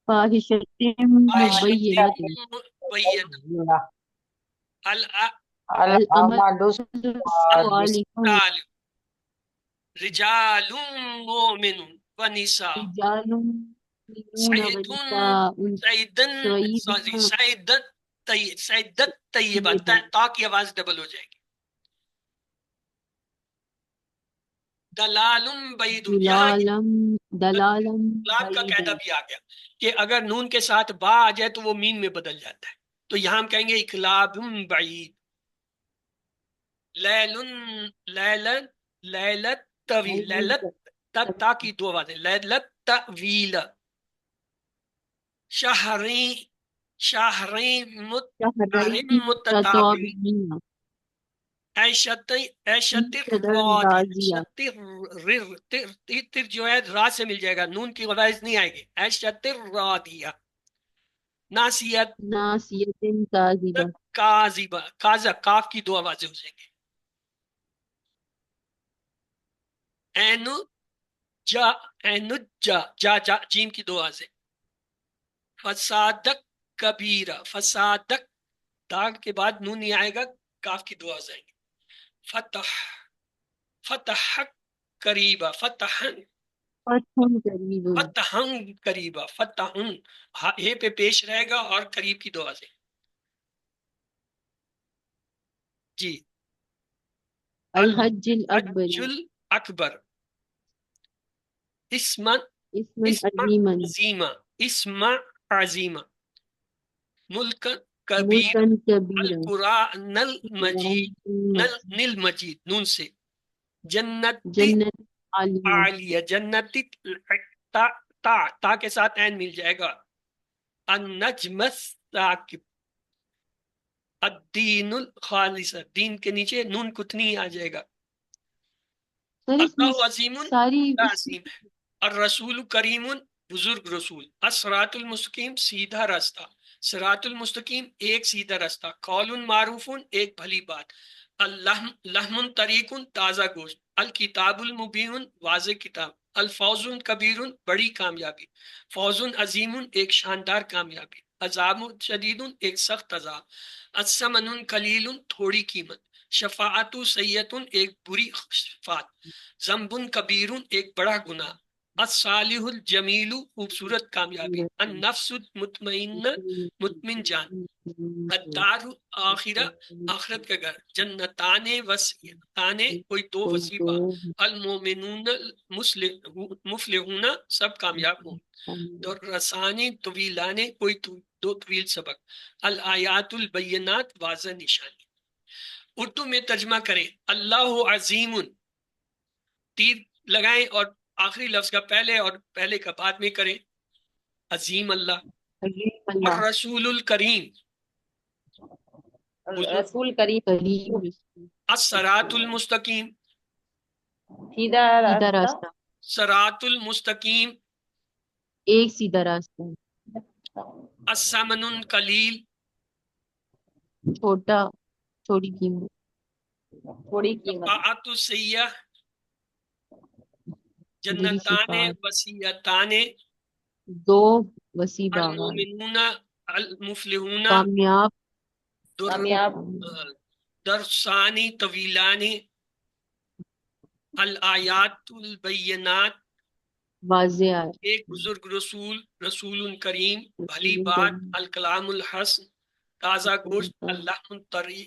فاحشۃ مبینۃ. مبینہ. العمل العمل الصالح. الصالح رجال مومن ونساء. رجال مؤمنون سعید ونساء سعیدن, سوری سعيد سعیدت طیب, سعیدت طیبہ, تا کی آواز ڈبل ہو جائے گی. دلالم بعید, یہاں دلالم اقلاب کا قاعدہ بعید. بھی آ گیا کہ اگر نون کے ساتھ با آ جائے تو وہ مین میں بدل جاتا ہے, تو یہاں ہم کہیں گے اقلاب بعید. لیلن لیلن لیلت طویل, لیلت تا کی دو آوازیں, لیلت طویل. شہری شہری متتابعین. متطابقين. عیشت عیشت شدر راضی, راضية. تر جو ہے را سے مل جائے گا, نون کی آواز نہیں آئے گی. عیشت راضیہ. ناسیت ناصية كاذبة. کاذبہ, کاذا, کاف کی دو آوازیں ہو جائیں گی. عین جا, عین جا, جا جا, جیم کی دو آوازیں. فسادک کبیرہ, فسادک, داغ کے بعد نون نہیں آئے گا, کاف کی دو آواز آئیں گی. فتح فتح قریبا, فتحن فتح قريب. فتحن قریبا, فتحن ہے پہ پیش رہے گا اور قریب کی دو آوازیں. جی. الحج الأكبر. الحج الاکبر. اسم اسما اسم عظيما. عظیمہ, اسم عظیمہ. ملک کبیر. ملكا كبيرا. القرآن المجید, نل مجید, نون سے. جنت جنة عالية. عالیہ, جنتی, تا تا کے ساتھ عین مل جائے گا. النجم الثاقب. الدین الخالص, دین کے نیچے نون کتنی آ جائے گا. سر اس میں اللہ عظیم ساری عظیم ہے. الرسول کریم, بزرگ رسول. الصراط المستقیم, سیدھا راستہ. صراط المستقیم ایک سیدھا راستہ. قول معروف, ایک بھلی بات. لحم طریق, تازہ گوشت. الکتاب المبین, واضح کتاب. الفوز کبیر, بڑی کامیابی. فوز عظیم, ایک شاندار کامیابی. عذاب شدید, ایک سخت عذاب. الثمن قلیل, تھوڑی قیمت. شفاعت سیئت, ایک بری شفاعت. ذنب کبیر, ایک بڑا گناہ. الصالح الجمیل خوبصورت کامیابی، النفس مطمئنہ مطمئن جان، الدار آخرہ آخرت کا گھر، جنتان وسیعتان کوئی دو وسیبہ، المومنون مفلحون سب کامیاب ہوں، درسانی طویلان کوئی دو طویل سبق، الآیات البینات واضح نشانی۔ اردو میں ترجمہ کریں، اللہ عظیم، تیر لگائیں اور آخری لفظ کا پہلے اور پہلے کا بعد میں کریں، عظیم اللہ، عظیم اللہ، الرسول الکریم، رسول کریم، کریم، الصراط المستقیم، سیدھا سیدھا راستہ، راستہ، صراط المستقیم، ایک سیدھا راستہ، الثمن القلیل، چھوٹی قیمت، تھوڑی قیمت، شفاعت السیئہ، بری جنتان صفات، وسیعتان، دو وسیع باغات، المومنون المفلحون، کامیاب، کامیاب، درسانی طویلانی، الآیات البینات، واضح آئے، ایک بزرگ رسول، رسول کریم، بھلی بات، الکلام الحسن، تازہ گوشت، اللحم طری،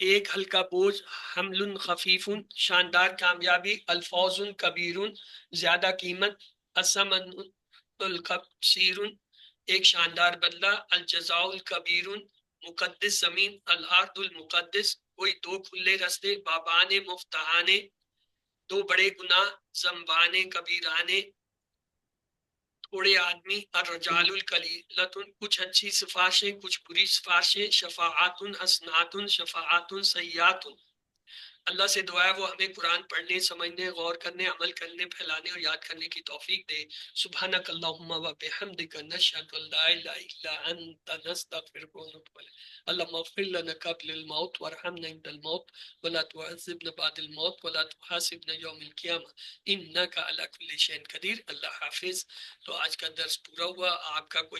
ایک ہلکا بوجھ، حمل خفیف، شاندار کامیابی، الفوز کبیر، زیادہ قیمت، الثمن الکثیر، ایک شاندار بدلہ، الجزاء الکبیر، مقدس زمین، الارض المقدس، کوئی دو کھلے رستے، بابانے مفتحانے، دو بڑے گناہ، ذنبانے کبیرانے، تھوڑے آدمی، الرجال القلیلۃ، کچھ اچھی سفارشیں کچھ بری سفارشیں، شفاعات حسنات شفاعات سیئات۔ اللہ سے دعا ہے وہ ہمیں قرآن پڑھنے، سمجھنے، غور کرنے، عمل کرنے، پھیلانے اور یاد کرنے کی توفیق دے۔ سبحانک اللہم و بحمدک، نشہد ان لا الہ الا انت، نستغفرک و نتوب الیک۔ اللہم اغفر لنا قبل الموت وارحمنا عند الموت ولا تعذبنا بعد الموت ولا تحاسبنا یوم القیامہ انک علی کل شیء قدیر۔ اللہ حافظ۔ تو آج کا درس پورا ہوا۔ آپ کا کوئی